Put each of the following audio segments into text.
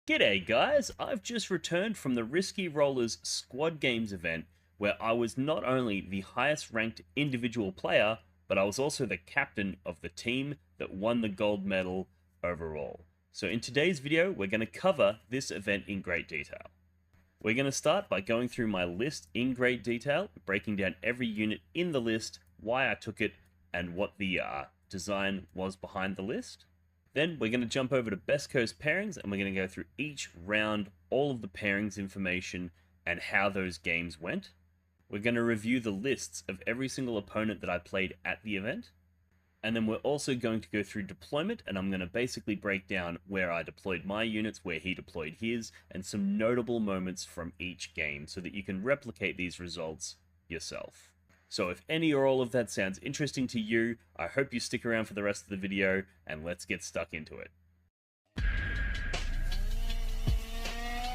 G'day guys, I've just returned from the Risky Rollers Squad Games event where I was not only the highest ranked individual player, but I was also the captain of the team that won the gold medal overall. So in today's video, we're going to cover this event in great detail. We're going to start by going through my list in great detail, breaking down every unit in the list, why I took it, and what the design was behind the list. Then we're going to jump over to Best Coast pairings and we're going to go through each round, all of the pairings information and how those games went. We're going to review the lists of every single opponent that I played at the event. And then we're also going to go through deployment, and I'm going to basically break down where I deployed my units, where he deployed his, and some notable moments from each game so that you can replicate these results yourself. So if any or all of that sounds interesting to you, I hope you stick around for the rest of the video, and let's get stuck into it.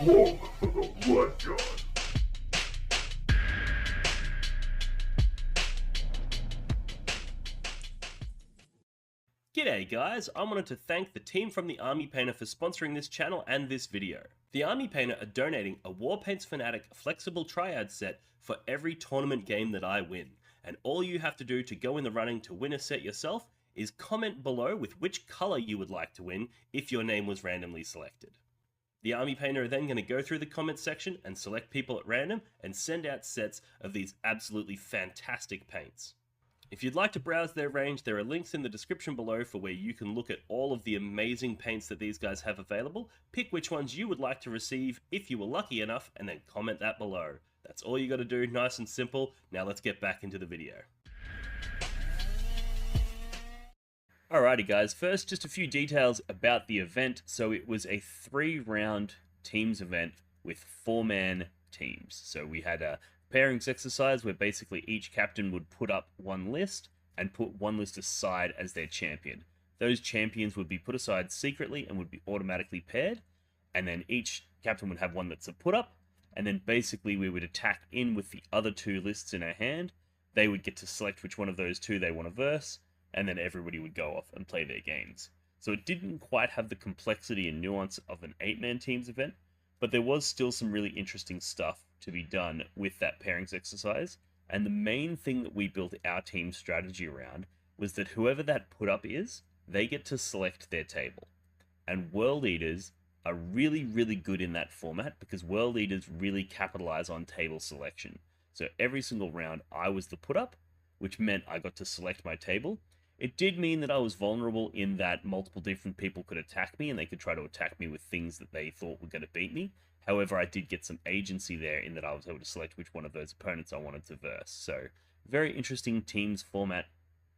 Welcome to the Blood God. G'day guys, I wanted to thank the team from the Army Painter for sponsoring this channel and this video. The Army Painter are donating a Warpaints Fanatic Flexible Triad set for every tournament game that I win. And all you have to do to go in the running to win a set yourself is comment below with which color you would like to win if your name was randomly selected. The Army Painter are then going to go through the comments section and select people at random and send out sets of these absolutely fantastic paints. If you'd like to browse their range, there are links in the description below for where you can look at all of the amazing paints that these guys have available, pick which ones you would like to receive if you were lucky enough, and then comment that below. That's all you got to do, nice and simple. Now let's get back into the video. Alrighty guys, first just a few details about the event. So it was a 3-round teams event with 4-man teams. So we had a pairings exercise where basically each captain would put up one list and put one list aside as their champion. Those champions would be put aside secretly and would be automatically paired, and then each captain would have one that's a put up, and then basically we would attack in with the other 2 lists in our hand. They would get to select which one of those 2 they want to verse, and then everybody would go off and play their games. So it didn't quite have the complexity and nuance of an 8-man teams event, but there was still some really interesting stuff to be done with that pairings exercise. And the main thing that we built our team strategy around was that whoever that put up is, they get to select their table. And World Eaters are really, really good in that format because World Eaters really capitalize on table selection. So every single round I was the put up, which meant I got to select my table. It did mean that I was vulnerable in that multiple different people could attack me and they could try to attack me with things that they thought were going to beat me. However, I did get some agency there in that I was able to select which one of those opponents I wanted to verse. So, very interesting teams format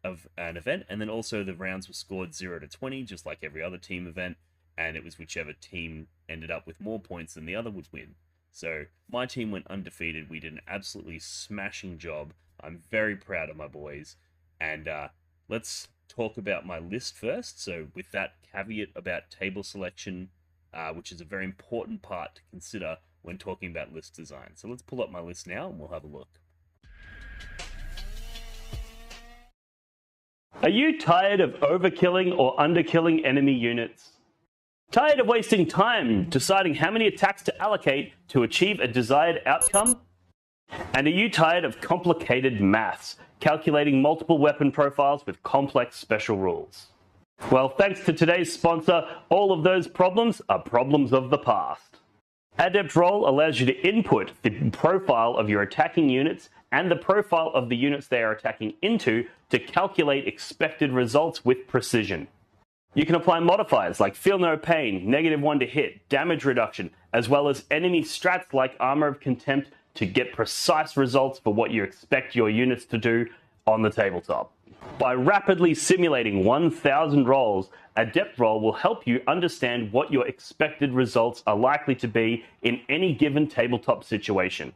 of an event. And then also the rounds were scored 0 to 20, just like every other team event. And it was whichever team ended up with more points than the other would win. So, my team went undefeated. We did an absolutely smashing job. I'm very proud of my boys. And let's talk about my list first. So, with that caveat about table selection, which is a very important part to consider when talking about list design. So let's pull up my list now and we'll have a look. Are you tired of overkilling or underkilling enemy units? Tired of wasting time deciding how many attacks to allocate to achieve a desired outcome? And are you tired of complicated maths, calculating multiple weapon profiles with complex special rules? Well, thanks to today's sponsor, all of those problems are problems of the past. Adept Roll allows you to input the profile of your attacking units and the profile of the units they are attacking into to calculate expected results with precision. You can apply modifiers like Feel No Pain, -1 to hit, damage reduction, as well as enemy strats like Armor of Contempt to get precise results for what you expect your units to do on the tabletop. By rapidly simulating 1,000 rolls, Adept Roll will help you understand what your expected results are likely to be in any given tabletop situation.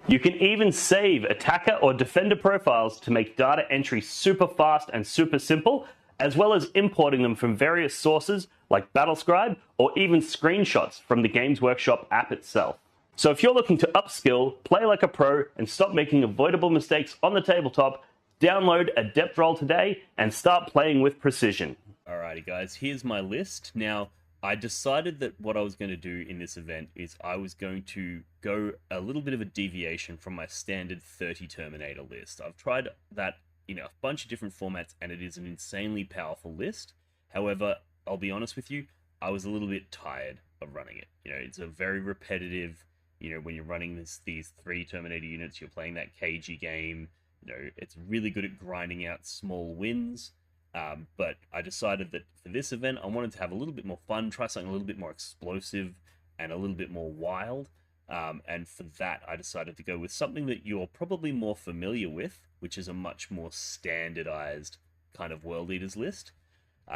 You can even save attacker or defender profiles to make data entry super fast and super simple, as well as importing them from various sources like Battlescribe or even screenshots from the Games Workshop app itself. So if you're looking to upskill, play like a pro, and stop making avoidable mistakes on the tabletop, download Adept Roll today and start playing with precision. Alrighty guys, here's my list. Now, I decided that what I was going to do in this event is I was going to go a little bit of a deviation from my standard 30 Terminator list. I've tried that in a bunch of different formats and it is an insanely powerful list. However, I'll be honest with you, I was a little bit tired of running it. It's a very repetitive, when you're running these three Terminator units, you're playing that cagey game. It's really good at grinding out small wins. But I decided that for this event, I wanted to have a little bit more fun, try something a little bit more explosive and a little bit more wild. And for that, I decided to go with something that you're probably more familiar with, which is a much more standardized kind of World Eaters list.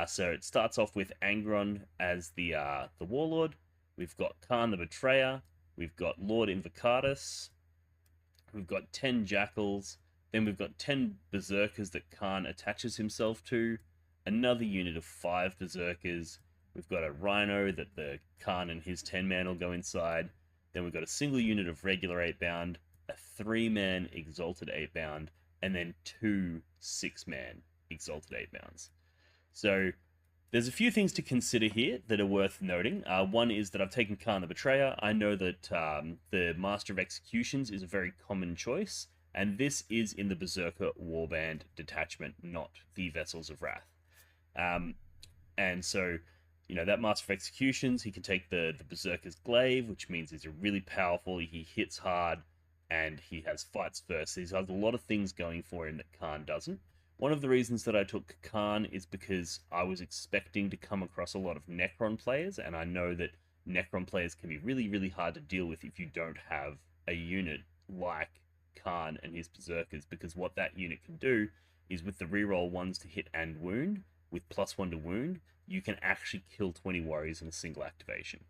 So it starts off with Angron as the Warlord. We've got Khan the Betrayer. We've got Lord Invocatus. We've got 10 Jackals. Then we've got 10 Berserkers that Khan attaches himself to. Another unit of 5 Berserkers. We've got a Rhino that the Khan and his 10-man will go inside. Then we've got a single unit of regular 8-bound, a 3-man Exalted 8-bound, and then 2 6-man Exalted 8-bounds. So there's a few things to consider here that are worth noting. One is that I've taken Khan the Betrayer. I know that the Master of Executions is a very common choice, and this is in the Berserker Warband detachment, not the Vessels of Wrath. And so, that Master of Executions, he can take the Berserker's Glaive, which means he's really powerful, he hits hard, and he has fights first. He has a lot of things going for him that Khan doesn't. One of the reasons that I took Khan is because I was expecting to come across a lot of Necron players, and I know that Necron players can be really, really hard to deal with if you don't have a unit like Khan and his Berserkers, because what that unit can do is with the reroll 1s to hit and wound, with +1 to wound, you can actually kill 20 warriors in a single activation.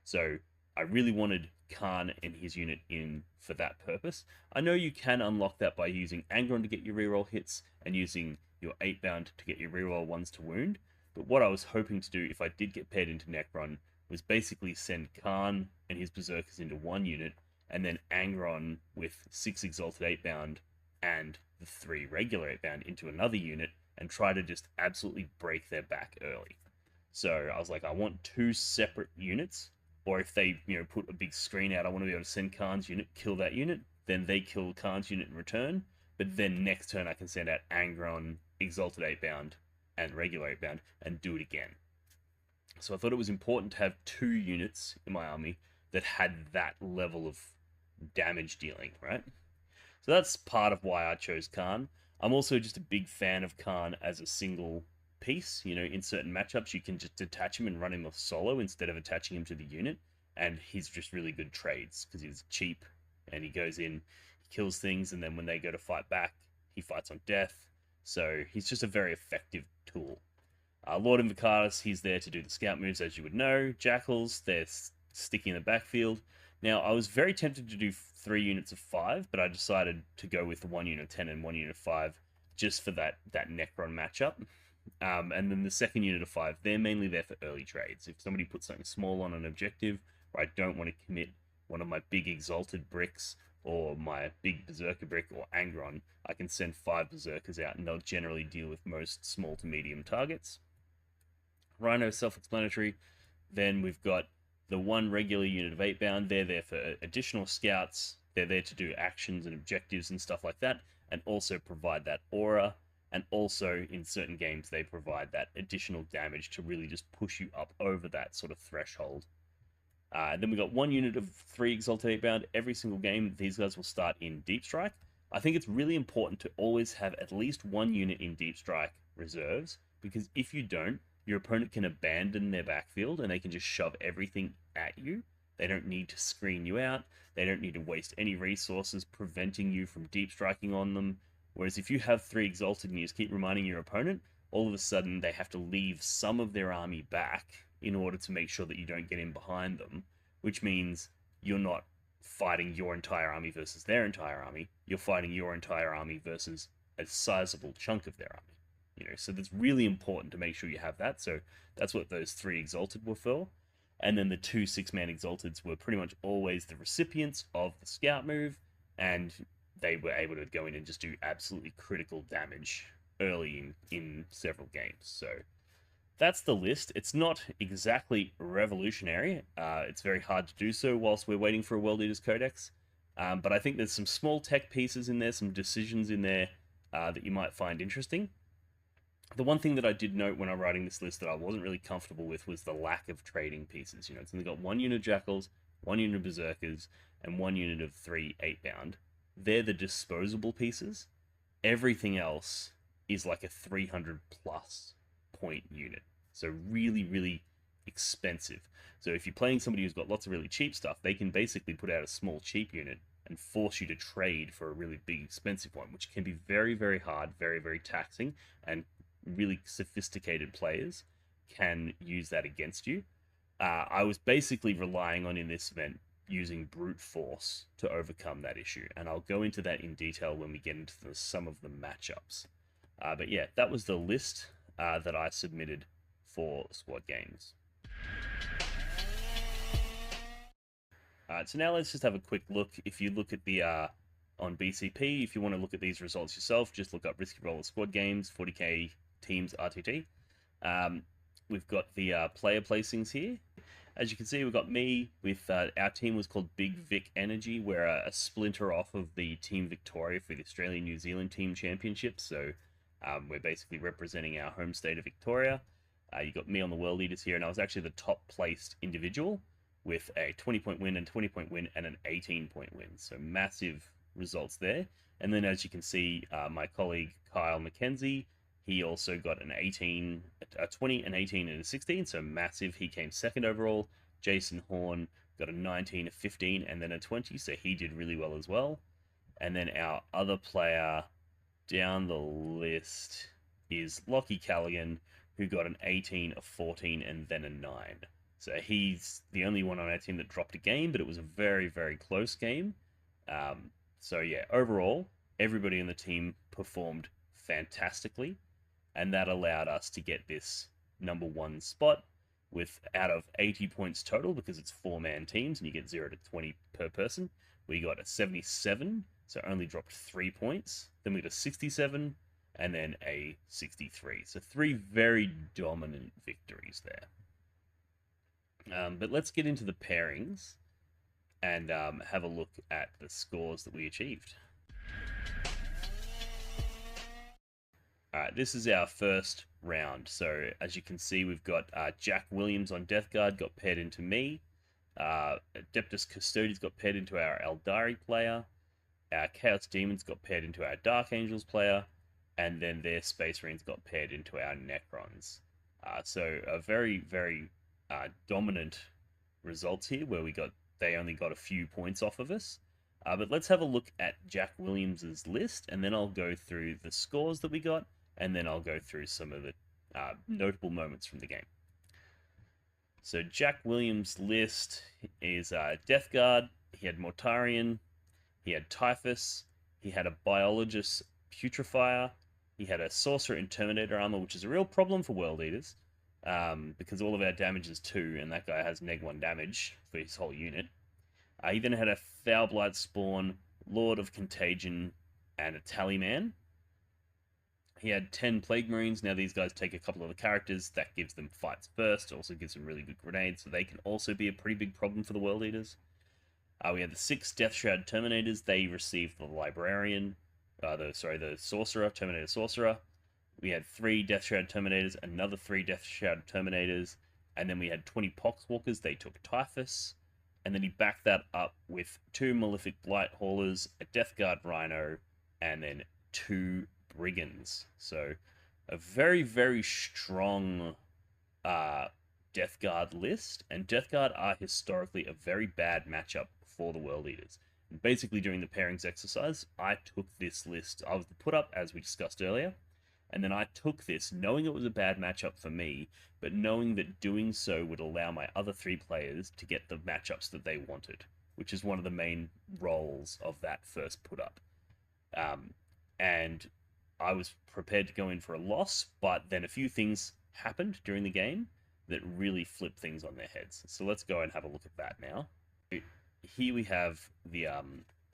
So I really wanted Khan and his unit in for that purpose. I know you can unlock that by using Angron to get your reroll hits and using your 8-bound to get your reroll 1s to wound, but what I was hoping to do if I did get paired into Necron was basically send Khan and his Berserkers into one unit, and then Angron with 6 Exalted 8-bound and the 3 regular 8-bound into another unit and try to just absolutely break their back early. So I was like, I want 2 separate units, or if they put a big screen out, I want to be able to send Khan's unit, kill that unit, then they kill Khan's unit in return, but then next turn I can send out Angron, Exalted 8-bound, and regular 8-bound, and do it again. So I thought it was important to have 2 units in my army that had that level of damage dealing, right? So that's part of why I chose Khan. I'm also just a big fan of Khan as a single piece. In certain matchups, you can just detach him and run him off solo instead of attaching him to the unit. And he's just really good trades because he's cheap and he goes in, he kills things, and then when they go to fight back, he fights on death. So he's just a very effective tool. Lord Invocatus, he's there to do the scout moves, as you would know. Jackals, they're sticky in the backfield. Now, I was very tempted to do 3 units of 5, but I decided to go with 1 unit of 10 and 1 unit of 5 just for that Necron matchup. And then the second unit of 5, they're mainly there for early trades. If somebody puts something small on an objective where I don't want to commit one of my big Exalted bricks or my big Berserker brick or Angron, I can send 5 Berserkers out and they'll generally deal with most small to medium targets. Rhino, self-explanatory. Then we've got the 1 regular unit of 8-bound. They're there for additional scouts. They're there to do actions and objectives and stuff like that, and also provide that aura. And also, in certain games, they provide that additional damage to really just push you up over that sort of threshold. Then we got 1 unit of 3 Exalted 8-bound. Every single game, these guys will start in Deep Strike. I think it's really important to always have at least 1 unit in Deep Strike reserves, because if you don't, your opponent can abandon their backfield and they can just shove everything at you. They don't need to screen you out. They don't need to waste any resources preventing you from deep striking on them. Whereas if you have 3 Exalted and you just keep reminding your opponent, all of a sudden they have to leave some of their army back in order to make sure that you don't get in behind them, which means you're not fighting your entire army versus their entire army. You're fighting your entire army versus a sizable chunk of their army. So that's really important to make sure you have that. So that's what those 3 Exalted were for. And then the 2 6-man Exalteds were pretty much always the recipients of the scout move, and they were able to go in and just do absolutely critical damage early in several games. So that's the list. It's not exactly revolutionary. It's very hard to do so whilst we're waiting for a World Eaters Codex. But I think there's some small tech pieces in there, some decisions in there that you might find interesting. The one thing that I did note when I'm writing this list that I wasn't really comfortable with was the lack of trading pieces. It's only got 1 unit of Jackals, 1 unit of Berserkers, and 1 unit of 3 8-bound. They're the disposable pieces. Everything else is like a 300 plus point unit. So really, really expensive. So if you're playing somebody who's got lots of really cheap stuff, they can basically put out a small cheap unit and force you to trade for a really big expensive one, which can be very, very hard, very, very taxing, and really sophisticated players can use that against you. I was basically relying on in this event using brute force to overcome that issue, and I'll go into that in detail when we get into some of the matchups. But yeah, that was the list that I submitted for Squad Games. So now let's just have a quick look. If you look at the on BCP, if you want to look at these results yourself, just look up Risky Roller Squad Games, 40k teams RTT. We've got the player placings here. As you can see, we've got me with our team was called Big Vic Energy. We're a splinter off of the Team Victoria for the Australian New Zealand Team Championship. So we're basically representing our home state of Victoria. You got me on the World Leaders here, and I was actually the top placed individual with a 20-point win and 20-point win and an 18-point win. So massive results there. And then as you can see, my colleague Kyle McKenzie, he also got an 18, a 20, an 18, and a 16, so massive. He came second overall. Jason Horn got a 19, a 15, and then a 20, so he did really well as well. And then our other player down the list is Lockie Callaghan, who got an 18, a 14, and then a 9. So he's the only one on our team that dropped a game, but it was a very, very close game. So yeah, overall, everybody in the team performed fantastically, and that allowed us to get this #1 spot with out of 80 points total, because it's 4-man teams and you get 0 to 20 per person. We got a 77, so only dropped 3 points. Then we got a 67, and then a 63. So 3 very dominant victories there. But let's get into the pairings and have a look at the scores that we achieved. Alright, this is our first round. So as you can see, we've got Jack Williams on Deathguard got paired into me. Adeptus Custodes got paired into our Ynarri player. Our Chaos Demons got paired into our Dark Angels player. And then their Space Marines got paired into our Necrons. So a very, very dominant results here, where they only got a few points off of us. But let's have a look at Jack Williams's list, and then I'll go through the scores that we got, and then I'll go through some of the notable moments from the game. So Jack Williams' list is Deathguard. He had Mortarion. He had Typhus. He had a Biologist Putrefier. He had a Sorcerer in Terminator armor, which is a real problem for World Eaters, because all of our damage is 2, and that guy has -1 damage for his whole unit. He then had a Foulblight Spawn, Lord of Contagion, and a Tallyman. He had 10 Plague Marines. Now these guys take a couple of the characters. That gives them fights first. Also gives them really good grenades, so they can also be a pretty big problem for the World Eaters. We had the 6 Death Shroud Terminators. They received the Librarian, the Sorcerer, Terminator Sorcerer. We had 3 Death Shroud Terminators, another 3 Death Shroud Terminators, and then we had 20 Poxwalkers. They took Typhus. And then he backed that up with 2 Malefic Blight Haulers, a Deathguard Rhino, and then 2 Brigands. So a very, very strong Deathguard list. And Deathguard are historically a very bad matchup for the World Eaters. And basically, during the pairings exercise, I took this list. I was the put up, as we discussed earlier. And then I took this, knowing it was a bad matchup for me, but knowing that doing so would allow my other 3 players to get the matchups that they wanted, which is one of the main roles of that first put-up. And I was prepared to go in for a loss, but then a few things happened during the game that really flipped things on their heads. So let's go and have a look at that now. Here we have the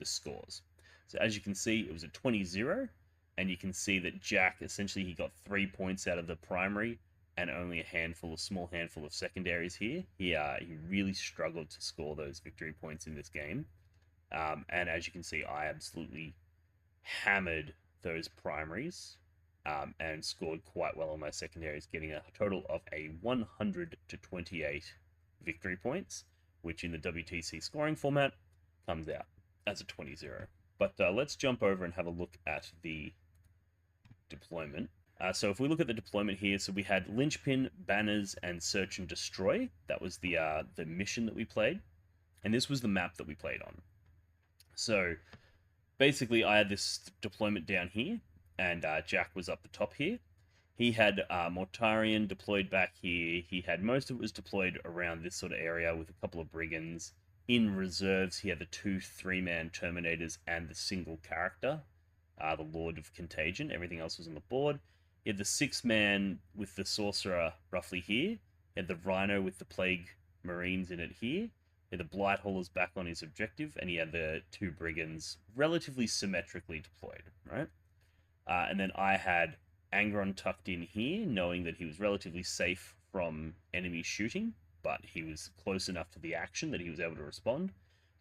scores. So as you can see, it was a 20-0. And you can see that Jack, essentially, he got 3 points out of the primary, and only a small handful of secondaries here. He really struggled to score those victory points in this game. And as you can see, I absolutely hammered those primaries and scored quite well on my secondaries, getting a total of a 100 to 28 victory points, which in the WTC scoring format comes out as a 20-0. But let's jump over and have a look at the deployment. So if we look at the deployment here, so we had linchpin, banners, and search and destroy. That was the mission that we played, and this was the map that we played on. So basically, I had this deployment down here, and Jack was up the top here. He had Mortarion deployed back here. He had most of it was deployed around this sort of area with a couple of brigands. In reserves, he had the 2 3-man Terminators and the single character, the Lord of Contagion. Everything else was on the board. He had the 6-man with the Sorcerer roughly here. He had the Rhino with the Plague Marines in it here. He had the Blight Haulers back on his objective, and he had the 2 Brigands relatively symmetrically deployed, right? And then I had Angron tucked in here, knowing that he was relatively safe from enemy shooting, but he was close enough to the action that he was able to respond.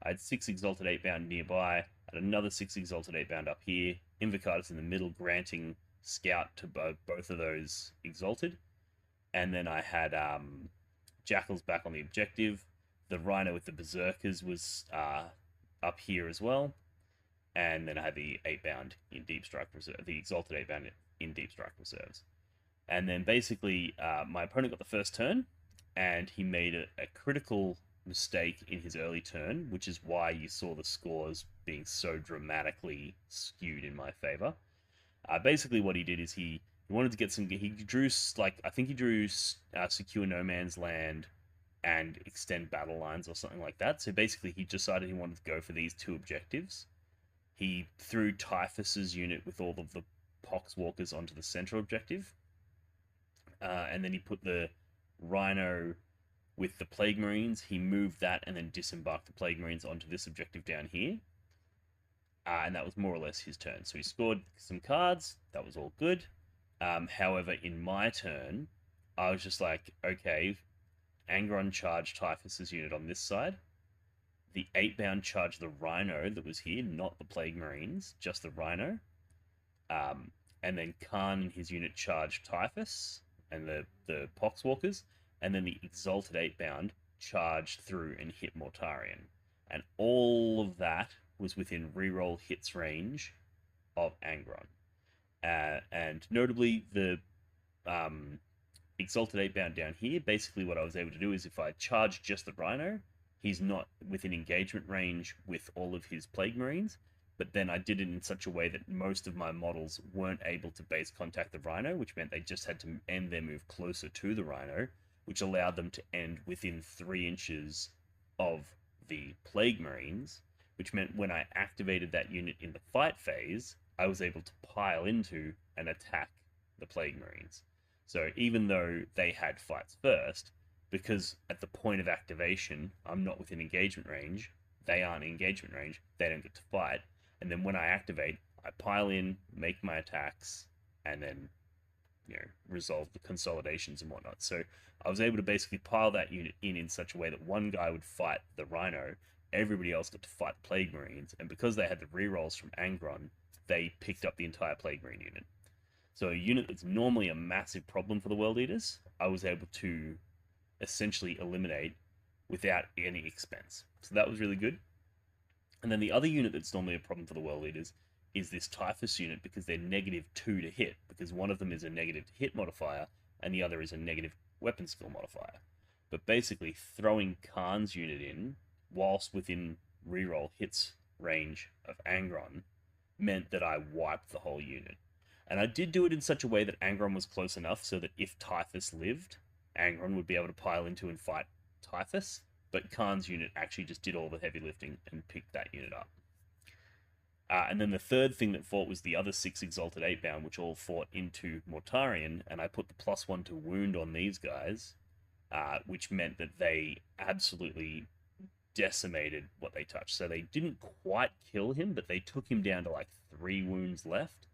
I had 6 Exalted 8-bound nearby. I had another 6 Exalted 8-bound up here. Invocatus in the middle, granting Scout to both of those Exalted. And then I had Jackals back on the objective. The Rhino with the Berserkers was up here as well. And then I had the 8-bound in Deep Strike Reserve, the Exalted 8-bound in Deep Strike Reserves. And then basically, my opponent got the first turn, and he made a critical mistake in his early turn, which is why you saw the scores being so dramatically skewed in my favor. Basically, what he did is he wanted to get some. He drew I think he drew secure no man's land and extend battle lines or something like that. So basically, he decided he wanted to go for these 2 objectives. He threw Typhus's unit with all of the Poxwalkers onto the central objective, and then he put the Rhino with the Plague Marines. He moved that and then disembarked the Plague Marines onto this objective down here. And that was more or less his turn. So he scored some cards. That was all good. However, in my turn, I was just like, okay, Angron charged Typhus's unit on this side. The 8-bound charged the Rhino that was here, not the Plague Marines, just the Rhino. And then Khan and his unit charged Typhus and the Poxwalkers. And then the Exalted 8-bound charged through and hit Mortarion. And all of that was within reroll hits range of Angron. And notably, the Exalted 8-bound down here, basically what I was able to do is if I charge just the Rhino, he's not within engagement range with all of his Plague Marines, but then I did it in such a way that most of my models weren't able to base contact the Rhino, which meant they just had to end their move closer to the Rhino, which allowed them to end within 3 inches of the Plague Marines, which meant when I activated that unit in the fight phase, I was able to pile into and attack the Plague Marines. So even though they had fights first, because at the point of activation, I'm not within engagement range, they aren't in engagement range, they don't get to fight, and then when I activate, I pile in, make my attacks, and then resolve the consolidations and whatnot. So I was able to basically pile that unit in such a way that one guy would fight the Rhino, everybody else got to fight the Plague Marines, and because they had the rerolls from Angron, they picked up the entire Plague Marine unit. So a unit that's normally a massive problem for the World Eaters, I was able to essentially eliminate without any expense. So that was really good. And then the other unit that's normally a problem for the World Eaters is this Typhus unit, because they're -2 to hit, because one of them is a negative to hit modifier and the other is a negative weapon skill modifier. But basically throwing Khan's unit in whilst within reroll hits range of Angron meant that I wiped the whole unit. And I did do it in such a way that Angron was close enough so that if Typhus lived, Angron would be able to pile into and fight Typhus, but Khan's unit actually just did all the heavy lifting and picked that unit up. And then the third thing that fought was the other 6 Exalted 8-bound, which all fought into Mortarion, and I put the +1 to wound on these guys, which meant that they absolutely decimated what they touched. So they didn't quite kill him, but they took him down to like 3 wounds left,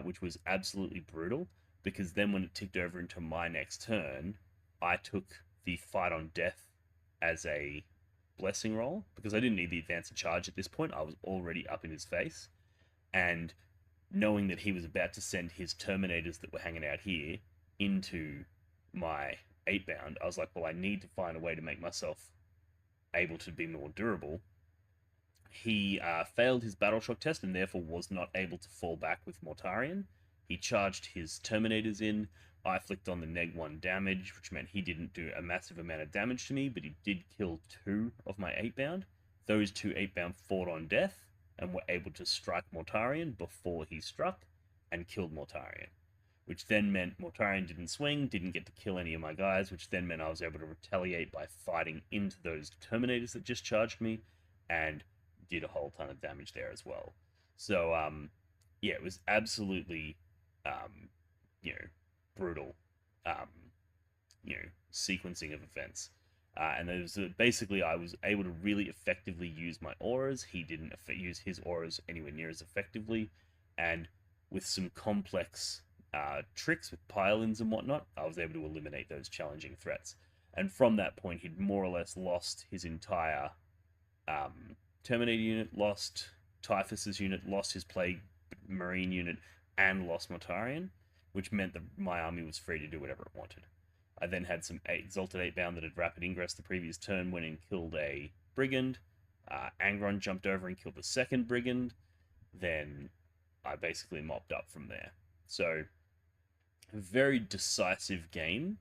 which was absolutely brutal, because then when it ticked over into my next turn, I took the fight on death as a blessing roll because I didn't need the advance of charge at this point. I was already up in his face, and knowing that he was about to send his Terminators that were hanging out here into my 8-bound, I was like, well, I need to find a way to make myself able to be more durable. He failed his battle shock test and therefore was not able to fall back with Mortarion. He charged his Terminators in. I flicked on the -1 damage, which meant he didn't do a massive amount of damage to me, but he did kill 2 of my 8-bound. Those 2 8-bound fought on death and were able to strike Mortarion before he struck and killed Mortarion, which then meant Mortarion didn't swing, didn't get to kill any of my guys, which then meant I was able to retaliate by fighting into those Terminators that just charged me and did a whole ton of damage there as well. So, yeah, it was absolutely, brutal, sequencing of events. And there was basically I was able to really effectively use my auras. He didn't use his auras anywhere near as effectively, and with some complex tricks with pile-ins and whatnot, I was able to eliminate those challenging threats. And from that point, he'd more or less lost his entire Terminator unit, lost Typhus's unit, lost his Plague Marine unit, and lost Mortarion, which meant that my army was free to do whatever it wanted. I then had some Exalted 8-bound that had rapid ingress the previous turn, went and killed a Brigand. Angron jumped over and killed the second Brigand. Then I basically mopped up from there. So, a very decisive game.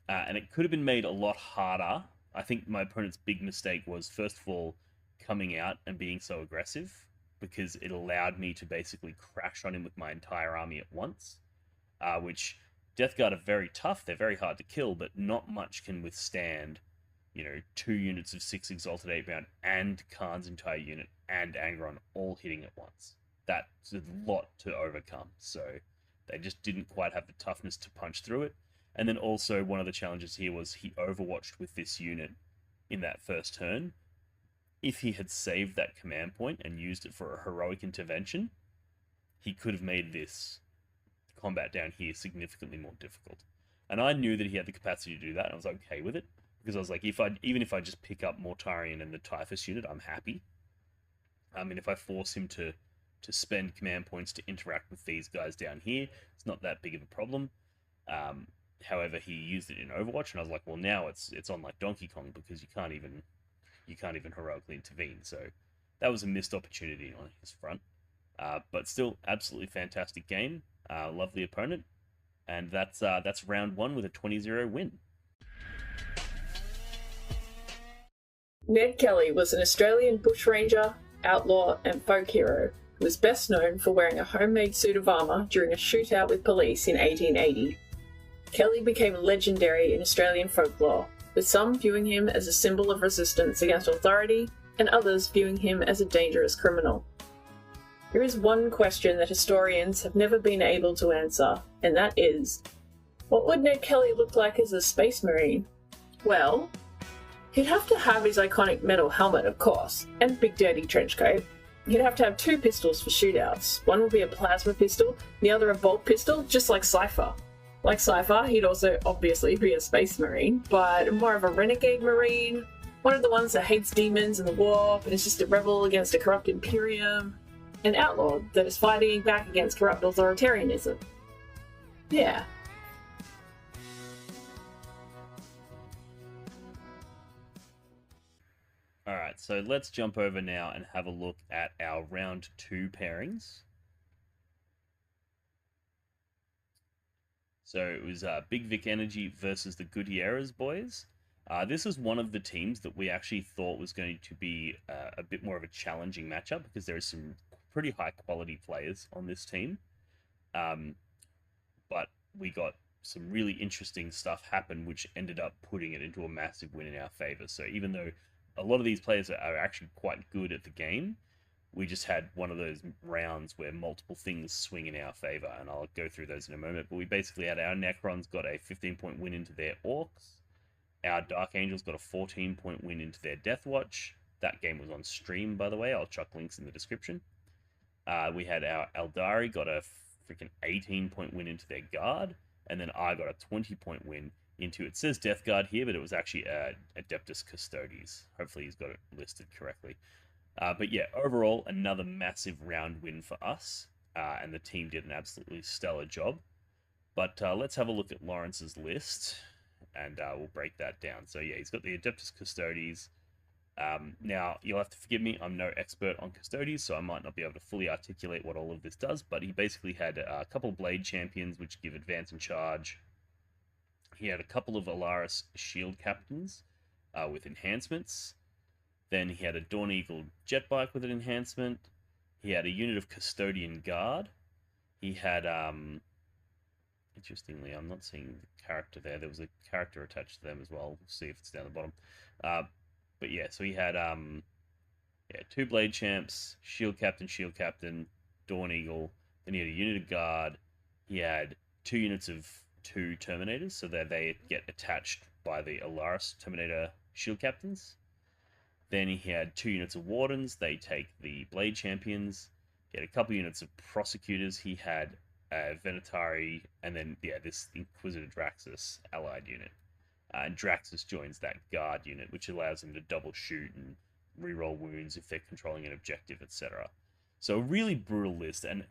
And it could have been made a lot harder. I think my opponent's big mistake was, first of all, coming out and being so aggressive, because it allowed me to basically crash on him with my entire army at once, which Deathguard are very tough, they're very hard to kill, but not much can withstand, 2 units of 6 Exalted 8-bound and Khan's entire unit and Angron all hitting at once. That's a lot to overcome, so they just didn't quite have the toughness to punch through it. And then also, one of the challenges here was he overwatched with this unit in that first turn. If he had saved that command point and used it for a heroic intervention, he could have made this combat down here significantly more difficult. And I knew that he had the capacity to do that, and I was okay with it, because I was like, even if I just pick up Mortarion and the Typhus unit, I'm happy. I mean, if I force him to spend command points to interact with these guys down here, it's not that big of a problem. However, he used it in Overwatch, and I was like, well, now it's on like Donkey Kong, because you can't even heroically intervene. So that was a missed opportunity on his front. But still, absolutely fantastic game. Lovely opponent, and that's round 1 with a 20-0 win. Ned Kelly was an Australian bushranger, outlaw, and folk hero who was best known for wearing a homemade suit of armour during a shootout with police in 1880. Kelly became legendary in Australian folklore, with some viewing him as a symbol of resistance against authority, and others viewing him as a dangerous criminal. There is one question that historians have never been able to answer, and that is, what would Ned Kelly look like as a space marine? Well, he'd have to have his iconic metal helmet, of course, and big dirty trench coat. He'd have to have 2 pistols for shootouts. One would be a plasma pistol, the other a bolt pistol, just like Cypher. Like Cypher, he'd also obviously be a space marine, but more of a renegade marine, one of the ones that hates demons and the war, but is just a rebel against a corrupt imperium, an outlaw that is fighting back against corrupt authoritarianism. Yeah. Alright, so let's jump over now and have a look at our round 2 pairings. So it was Big Vic Energy versus the Gutierrez boys. This was one of the teams that we actually thought was going to be a bit more of a challenging matchup, because there are some pretty high quality players on this team. But we got some really interesting stuff happen, which ended up putting it into a massive win in our favor. So even though a lot of these players are actually quite good at the game, we just had one of those rounds where multiple things swing in our favor, and I'll go through those in a moment. But we basically had our Necrons got a 15-point win into their Orcs. Our Dark Angels got a 14-point win into their Deathwatch. That game was on stream, by the way. I'll chuck links in the description. We had our Eldari got a freaking 18-point win into their Guard. and then I got a 20-point win into, it says Deathguard here, but it was actually Adeptus Custodes. Hopefully he's got it listed correctly. But yeah, overall, another massive round win for us, and the team did an absolutely stellar job. But let's have a look at Lawrence's list, and we'll break that down. So yeah, he's got the Adeptus Custodes. Now, you'll have to forgive me, I'm no expert on Custodes, so I might not be able to fully articulate what all of this does, but he basically had a couple of Blade Champions, which give advance and charge. He had a couple of Alaris Shield Captains with enhancements. Then he had a Dawn Eagle Jet Bike with an enhancement. He had a unit of Custodian Guard. He had, interestingly, I'm not seeing the character there. There was a character attached to them as well. We'll see if it's down the bottom. But yeah, so he had two Blade Champs, Shield Captain, Dawn Eagle. Then he had a unit of Guard. He had 2 units of 2 Terminators, so that they get attached by the Alaris Terminator Shield Captains. Then he had 2 units of Wardens. They take the Blade Champions. He had a couple units of Prosecutors. He had Venatari, and then this Inquisitor Draxus allied unit. And Draxus joins that guard unit, which allows them to double shoot and reroll wounds if they're controlling an objective, etc. So a really brutal list, and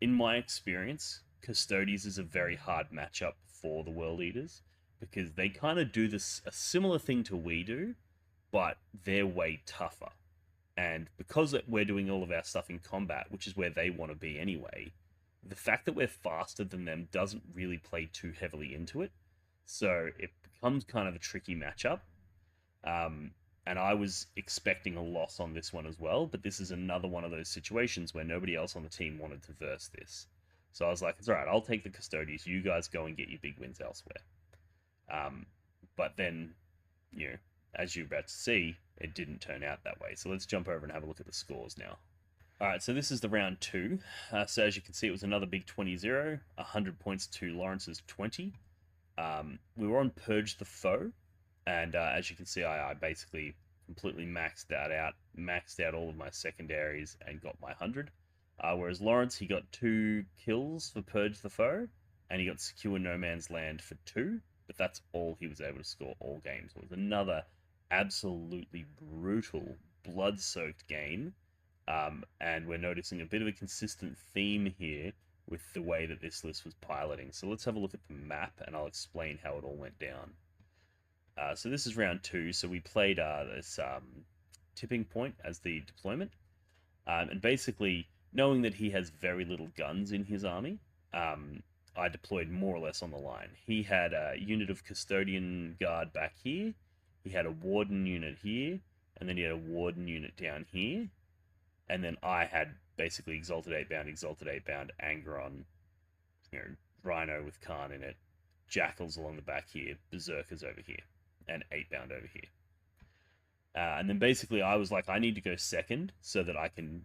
in my experience, Custodes is a very hard matchup for the World Eaters, because they kind of do a similar thing to we do, but they're way tougher. And because we're doing all of our stuff in combat, which is where they want to be anyway, the fact that we're faster than them doesn't really play too heavily into it. So it becomes kind of a tricky matchup. And I was expecting a loss on this one as well, but this is another one of those situations where nobody else on the team wanted to verse this. So I was like, it's all right, I'll take the Custodes. You guys go and get your big wins elsewhere. But then, as you're about to see, it didn't turn out that way. So let's jump over and have a look at the scores now. All right, so this is the round 2. So as you can see, it was another big 20-0, 100 points to Lawrence's 20. We were on Purge the Foe, and as you can see, I basically completely maxed out all of my secondaries and got my 100. Whereas Lawrence, he got 2 kills for Purge the Foe, and he got Secure No Man's Land for 2, but that's all he was able to score all games. It was another absolutely brutal, blood-soaked game, and we're noticing a bit of a consistent theme here with the way that this list was piloting. So let's have a look at the map, and I'll explain how it all went down. So this is round 2, so we played this tipping point as the deployment, and basically, knowing that he has very little guns in his army, I deployed more or less on the line. He had a unit of Custodian Guard back here, he had a Warden unit here, and then he had a Warden unit down here, and then I had basically Exalted 8-bound, Angron, Rhino with Khan in it, Jackals along the back here, Berserkers over here, and 8-bound over here. And then basically I was like, I need to go second so that I can,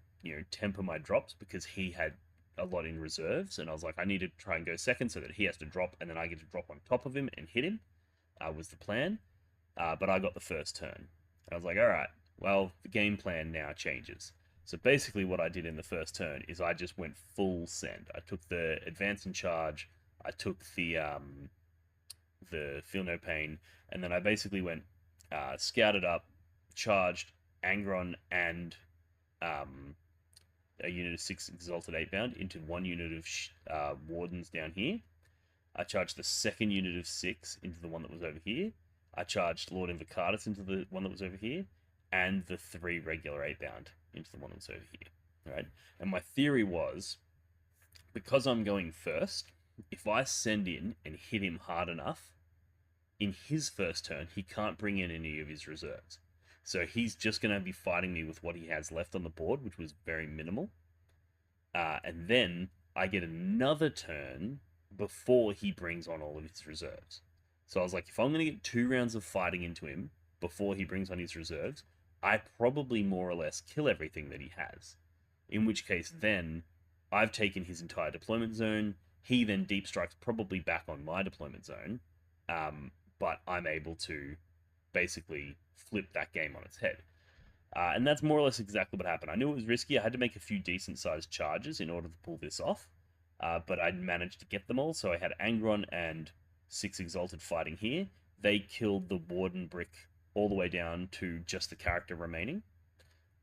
temper my drops, because he had a lot in reserves, and I was like, I need to try and go second so that he has to drop, and then I get to drop on top of him and hit him, was the plan. But I got the first turn. I was like, all right, well, the game plan now changes. So basically what I did in the first turn is I just went full send. I took the advance and charge, I took the Feel No Pain, and then I basically went scouted up, charged Angron and a unit of 6 Exalted 8-bound into one unit of Wardens down here. I charged the second unit of 6 into the one that was over here. I charged Lord Invocatus into the one that was over here, and the 3 regular 8-bound into the one that was over here. All right, and my theory was, because I'm going first, if I send in and hit him hard enough, in his first turn, he can't bring in any of his reserves. So he's just going to be fighting me with what he has left on the board, which was very minimal. And then I get another turn before he brings on all of his reserves. So I was like, if I'm going to get 2 rounds of fighting into him before he brings on his reserves, I probably more or less kill everything that he has. In which case, then, I've taken his entire deployment zone. He then deep strikes probably back on my deployment zone. But I'm able to basically flip that game on its head. And that's more or less exactly what happened. I knew it was risky. I had to make a few decent-sized charges in order to pull this off. but I managed to get them all. So I had Angron and 6 Exalted fighting here. They killed the Warden Brick all the way down to just the character remaining.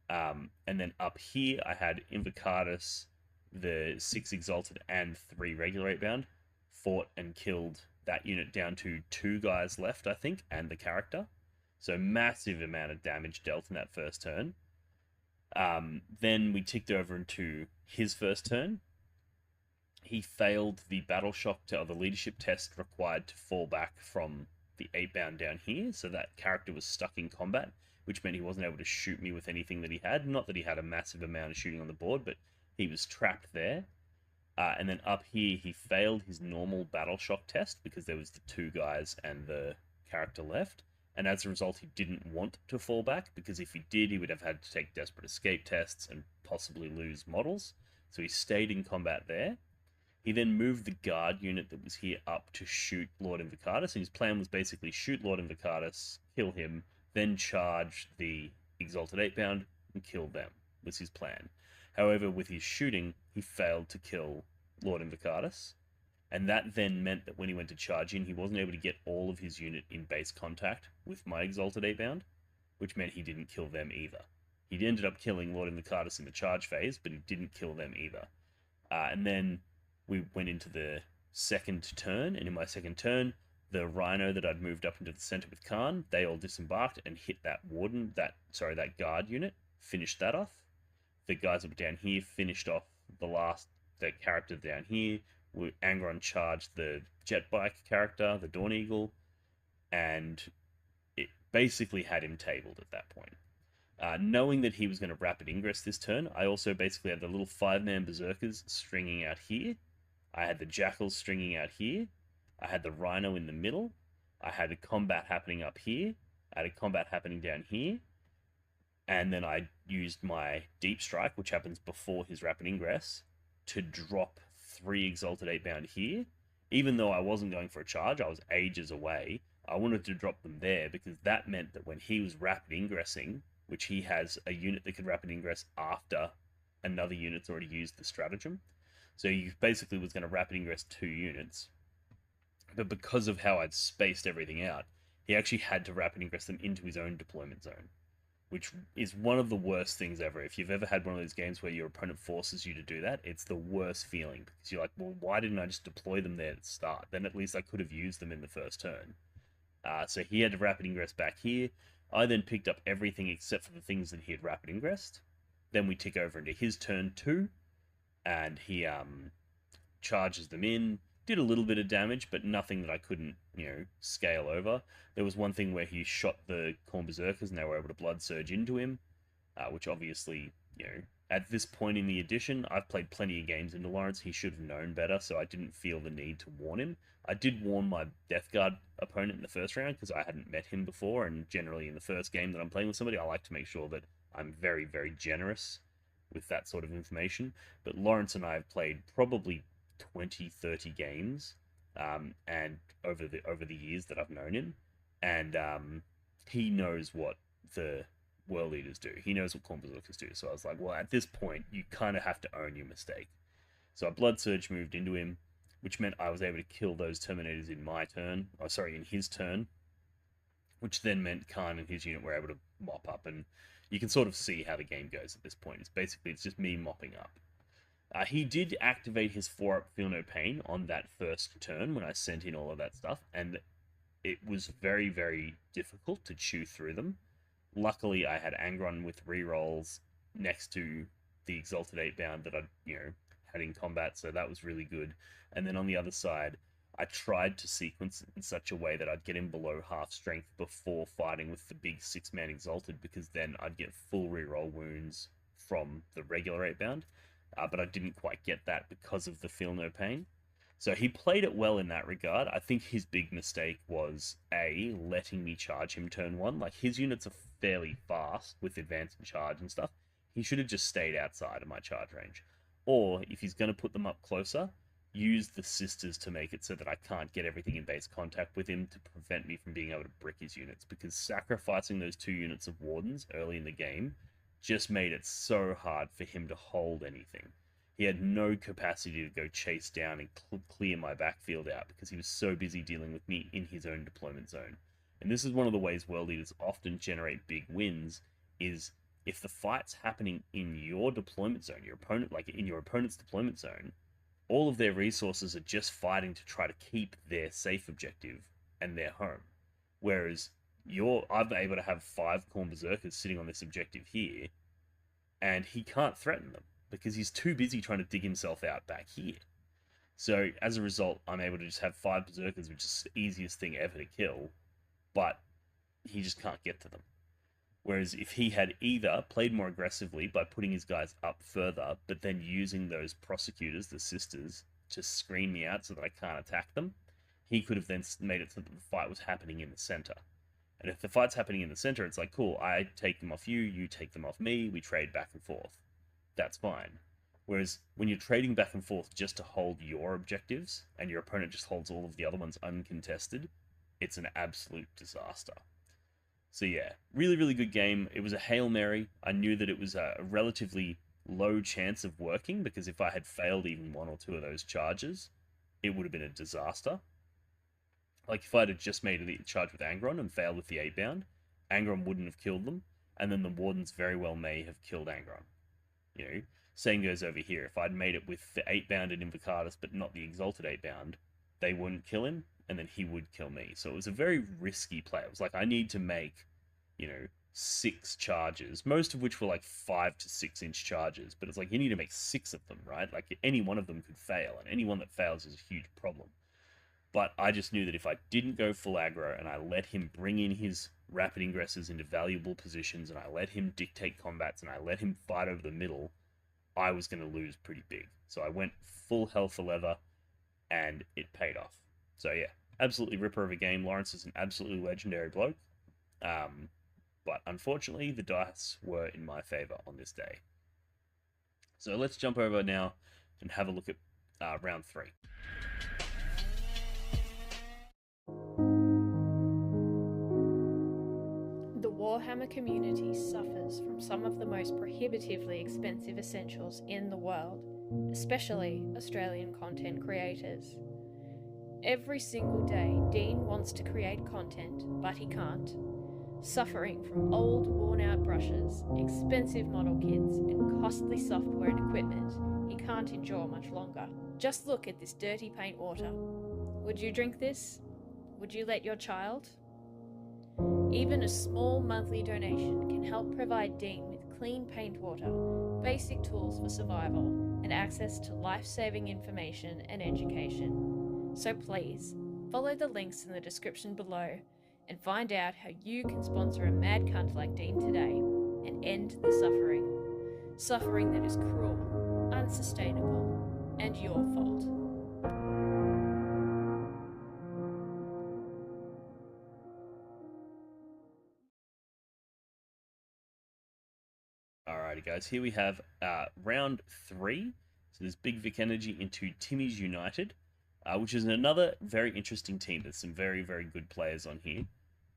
And then up here, I had Invocatus, the 6 Exalted, and 3 regular 8-bound, fought and killed that unit down to 2 guys left, I think, and the character. So massive amount of damage dealt in that first turn. Then we ticked over into his first turn. He failed the battle shock or the leadership test required to fall back from the 8-bound down here, so that character was stuck in combat, which meant he wasn't able to shoot me with anything that he had. Not that he had a massive amount of shooting on the board, but he was trapped there. And then up here, he failed his normal battle shock test because there was the 2 guys and the character left. And as a result, he didn't want to fall back, because if he did, he would have had to take desperate escape tests and possibly lose models. So he stayed in combat there. He then moved the guard unit that was here up to shoot Lord Invocatus, and his plan was basically shoot Lord Invocatus, kill him, then charge the Exalted 8-bound and kill them, was his plan. However, with his shooting, he failed to kill Lord Invocatus, and that then meant that when he went to charge in, he wasn't able to get all of his unit in base contact with my Exalted 8-bound, which meant he didn't kill them either. He ended up killing Lord Invocatus in the charge phase, but he didn't kill them either. And then we went into the second turn, and in my second turn, the Rhino that I'd moved up into the center with Khan, they all disembarked and hit that warden, that guard unit, finished that off. The guys that were down here finished off the character down here. Angron charged the jet bike character, the Dawn Eagle, and it basically had him tabled at that point. Knowing that he was going to rapid ingress this turn, I also basically had the little 5-man berserkers stringing out here. I had the jackals stringing out here. I had the rhino in the middle. I had a combat happening up here. I had a combat happening down here. And then I used my deep strike, which happens before his rapid ingress, to drop 3 Exalted 8-bound here. Even though I wasn't going for a charge, I was ages away, I wanted to drop them there because that meant that when he was rapid ingressing, which he has a unit that could rapid ingress after another unit's already used the stratagem. So he basically was going to rapid ingress 2 units. But because of how I'd spaced everything out, he actually had to rapid ingress them into his own deployment zone, which is one of the worst things ever. If you've ever had one of those games where your opponent forces you to do that, it's the worst feeling, because you're like, well, why didn't I just deploy them there at the start? Then at least I could have used them in the first turn. So he had to rapid ingress back here. I then picked up everything except for the things that he had rapid ingressed. Then we tick over into his turn 2, and he charges them in. Did a little bit of damage, but nothing that I couldn't, scale over. There was one thing where he shot the Khorne Berserkers and they were able to blood surge into him, which obviously, at this point in the edition, I've played plenty of games into Lawrence. He should have known better, so I didn't feel the need to warn him. I did warn my Deathguard opponent in the first round because I hadn't met him before, and generally in the first game that I'm playing with somebody, I like to make sure that I'm very, very generous with that sort of information. But Lawrence and I have played probably 20, 30 games, and over the years that I've known him, and he knows what the World Leaders do. He knows what Khorne Berserkers do. So I was like, well, at this point, you kind of have to own your mistake. So a Blood Surge moved into him, which meant I was able to kill those Terminators in his turn, which then meant Khan and his unit were able to mop up, and you can sort of see how the game goes at this point. It's just me mopping up. He did activate his 4-up Feel No Pain on that first turn when I sent in all of that stuff, and it was very, very difficult to chew through them. Luckily, I had Angron with rerolls next to the Exalted 8-bound that I, had in combat, so that was really good. And then on the other side, I tried to sequence it in such a way that I'd get him below half strength before fighting with the big 6-man Exalted, because then I'd get full reroll wounds from the regular 8-bound. But I didn't quite get that because of the Feel No Pain. So he played it well in that regard. I think his big mistake was, A, letting me charge him turn 1. Like, his units are fairly fast with advance and charge and stuff. He should have just stayed outside of my charge range. Or, if he's going to put them up closer, use the Sisters to make it so that I can't get everything in base contact with him to prevent me from being able to brick his units. Because sacrificing those 2 units of Wardens early in the game just made it so hard for him to hold anything. he had no capacity to go chase down and clear my backfield out because he was so busy dealing with me in his own deployment zone. And this is one of the ways World Eaters often generate big wins, is if the fight's happening in your deployment zone, your opponent, like in your opponent's deployment zone, all of their resources are just fighting to try to keep their safe objective and their home. Whereas I'm able to have 5 Khorne Berserkers sitting on this objective here, and he can't threaten them because he's too busy trying to dig himself out back here. So as a result, I'm able to just have 5 Berserkers, which is the easiest thing ever to kill, but he just can't get to them. Whereas if he had either played more aggressively by putting his guys up further, but then using those prosecutors, the sisters, to screen me out so that I can't attack them, he could have then made it so that the fight was happening in the center. And if the fight's happening in the center, it's like, cool, I take them off you, you take them off me, we trade back and forth. That's fine. Whereas when you're trading back and forth just to hold your objectives, and your opponent just holds all of the other ones uncontested, it's an absolute disaster. So yeah, really, really good game. It was a Hail Mary. I knew that it was a relatively low chance of working, because if I had failed even 1 or 2 of those charges, it would have been a disaster. Like, if I had just made a charge with Angron and failed with the 8-bound, Angron wouldn't have killed them, and then the Wardens very well may have killed Angron. You know, same goes over here. If I'd made it with the 8-bound and Invocatus, but not the Exalted 8-bound, they wouldn't kill him, and then he would kill me. So it was a very risky play. It was like, I need to make, 6 charges, most of which were like 5 to 6 inch charges, but it's like, you need to make 6 of them, right? Like, any one of them could fail, and any one that fails is a huge problem. But I just knew that if I didn't go full aggro and I let him bring in his rapid ingresses into valuable positions, and I let him dictate combats, and I let him fight over the middle, I was going to lose pretty big. So I went full hell for leather, and it paid off. So yeah, absolutely ripper of a game. Lawrence is an absolutely legendary bloke. But unfortunately, the dice were in my favor on this day. So let's jump over now and have a look at round 3. The Warhammer community suffers from some of the most prohibitively expensive essentials in the world, especially Australian content creators. Every single day, Dean wants to create content, but he can't. Suffering from old, worn-out brushes, expensive model kits, and costly software and equipment he can't endure much longer. Just look at this dirty paint water. Would you drink this? Would you let your child? Even a small monthly donation can help provide Dean with clean paint water, basic tools for survival, and access to life-saving information and education. So please, follow the links in the description below and find out how you can sponsor a mad cunt like Dean today and end the suffering. Suffering that is cruel, unsustainable, and your fault. Alrighty guys, here we have round 3. So there's Big Vic Energy into Timmy's United, which is another very interesting team. There's some very, very good players on here.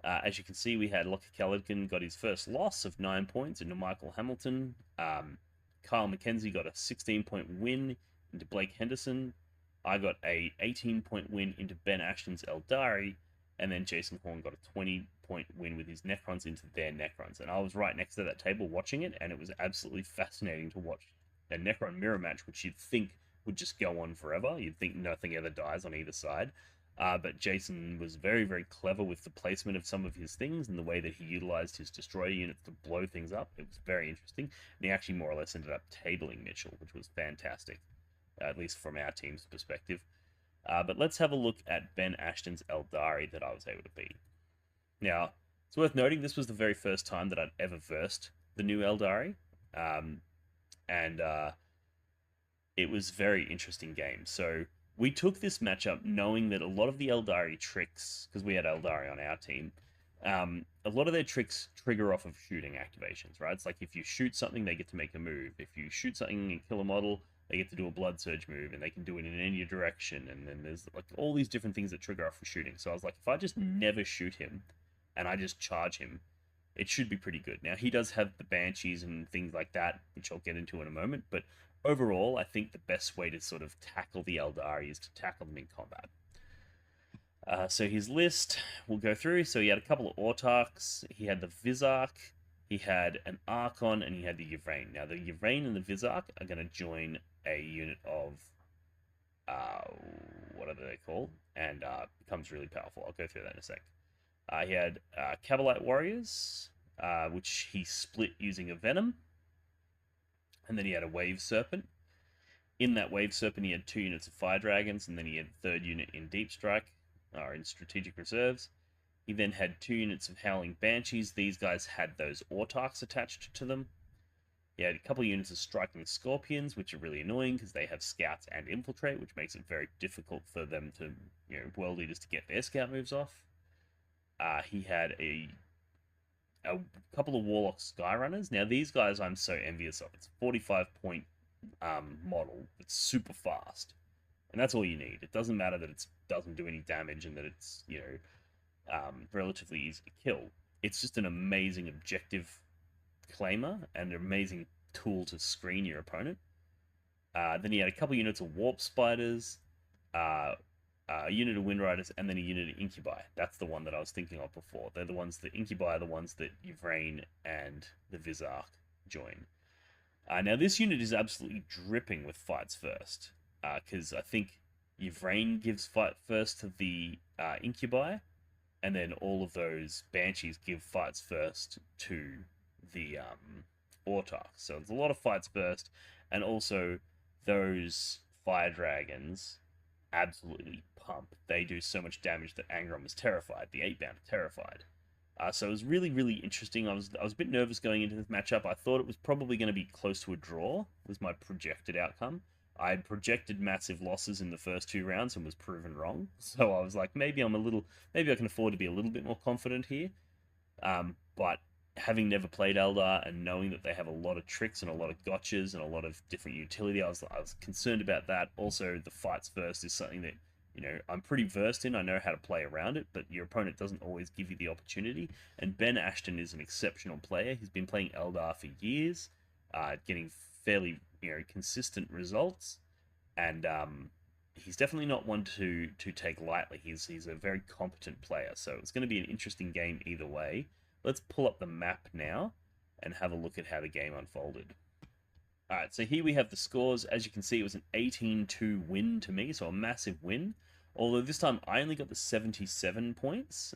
As you can see, we had Locke Callaghan got his first loss of 9 points into Michael Hamilton. Kyle McKenzie got a 16-point win into Blake Henderson. I got a 18-point win into Ben Ashton's Eldari. And then Jason Horn got a 20-point win with his Necrons into their Necrons. And I was right next to that table watching it, and it was absolutely fascinating to watch a Necron mirror match, which you'd think would just go on forever. You'd think nothing ever dies on either side. But Jason was very, very clever with the placement of some of his things and the way that he utilized his destroyer units to blow things up. It was very interesting. And he actually more or less ended up tabling Mitchell, which was fantastic, at least from our team's perspective. But let's have a look at Ben Ashton's Eldari that I was able to beat. Now, it's worth noting this was the very first time that I'd ever versed the new Eldari. It was a very interesting game. So we took this matchup knowing that a lot of the Eldari tricks, because we had Eldari on our team, a lot of their tricks trigger off of shooting activations, right? It's like if you shoot something, they get to make a move. If you shoot something and kill a model, they get to do a blood surge move, and they can do it in any direction. And then there's like all these different things that trigger off for shooting. So I was like, if I just never shoot him and I just charge him, it should be pretty good. Now, he does have the Banshees and things like that, which I'll get into in a moment, but overall, I think the best way to sort of tackle the Eldari is to tackle them in combat. So his list, we'll go through. So he had a couple of Autarchs, he had the Vizarch, he had an Archon, and he had the Yvrain. Now, the Yvrain and the Vizarch are going to join a unit of, what are they called? And becomes really powerful. I'll go through that in a sec. He had Cabalite Warriors, which he split using a Venom. And then he had a Wave Serpent. In that Wave Serpent, he had 2 units of Fire Dragons, and then he had a 3rd unit in Deep Strike, or in Strategic Reserves. He then had 2 units of Howling Banshees. These guys had those Autarchs attached to them. He had a couple of units of Striking Scorpions, which are really annoying because they have Scouts and Infiltrate, which makes it very difficult for them to, World Eaters to get their Scout moves off. He had a couple of Warlock Skyrunners. Now, these guys I'm so envious of. It's a 45-point model that's super fast. And that's all you need. It doesn't matter that it doesn't do any damage and that it's, relatively easy to kill. It's just an amazing objective claimer and an amazing tool to screen your opponent. Then he had a couple units of Warp Spiders, a unit of Wind Riders, and then a unit of Incubi. That's the one that I was thinking of before. They're the ones, the Incubi are the ones that Yvrain and the Vizarch join. Now, this unit is absolutely dripping with fights first, because I think Yvrain gives fight first to the Incubi, and then all of those Banshees give fights first to the Autarch. So it's a lot of fights first, and also those Fire Dragons absolutely pump. They do so much damage that Angron was terrified. The 8-bound are terrified. So it was really, really interesting. I was a bit nervous going into this matchup. I thought it was probably going to be close to a draw, was my projected outcome. I had projected massive losses in the first 2 rounds and was proven wrong. So I was like, maybe I can afford to be a little bit more confident here. But having never played Eldar and knowing that they have a lot of tricks and a lot of gotchas and a lot of different utility, I was concerned about that. Also, the fights first is something that, I'm pretty versed in. I know how to play around it, but your opponent doesn't always give you the opportunity. And Ben Ashton is an exceptional player. He's been playing Eldar for years, getting fairly, consistent results. And he's definitely not one to take lightly. He's a very competent player. So it's going to be an interesting game either way. Let's pull up the map now and have a look at how the game unfolded. Alright, so here we have the scores. As you can see, it was an 18-2 win to me, so a massive win. Although this time I only got the 77 points,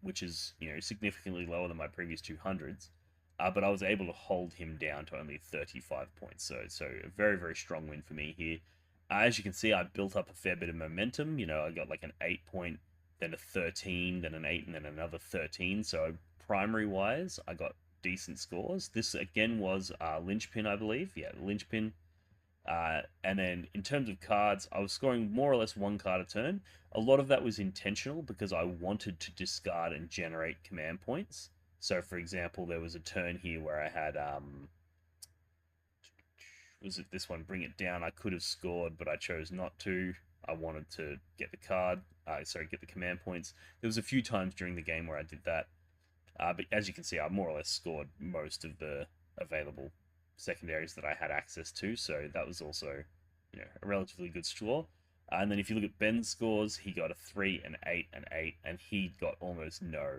which is, significantly lower than my previous 200s. But I was able to hold him down to only 35 points. So a very, very strong win for me here. As you can see, I built up a fair bit of momentum. I got like an 8-point, then a 13, then an 8, and then another 13. So primary-wise, I got decent scores. This, again, was Linchpin, I believe. Yeah, Linchpin. And then in terms of cards, I was scoring more or less 1 card a turn. A lot of that was intentional because I wanted to discard and generate command points. So, for example, there was a turn here where I had, was it this one, Bring It Down? I could have scored, but I chose not to. I wanted to get the get the command points. There was a few times during the game where I did that. But as you can see, I more or less scored most of the available secondaries that I had access to. So that was also, a relatively good score. And then if you look at Ben's scores, he got a 3, an 8, an 8, and he got almost no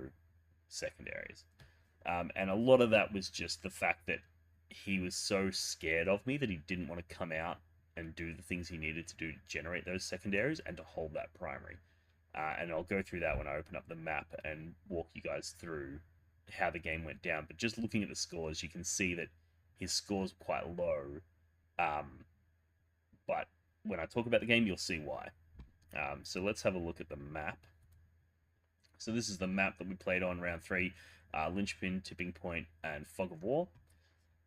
secondaries. And a lot of that was just the fact that he was so scared of me that he didn't want to come out and do the things he needed to do to generate those secondaries and to hold that primary. And I'll go through that when I open up the map and walk you guys through how the game went down. But just looking at the scores, you can see that his scores were quite low. But when I talk about the game, you'll see why. So let's have a look at the map. So this is the map that we played on round 3, Linchpin, Tipping Point, and Fog of War.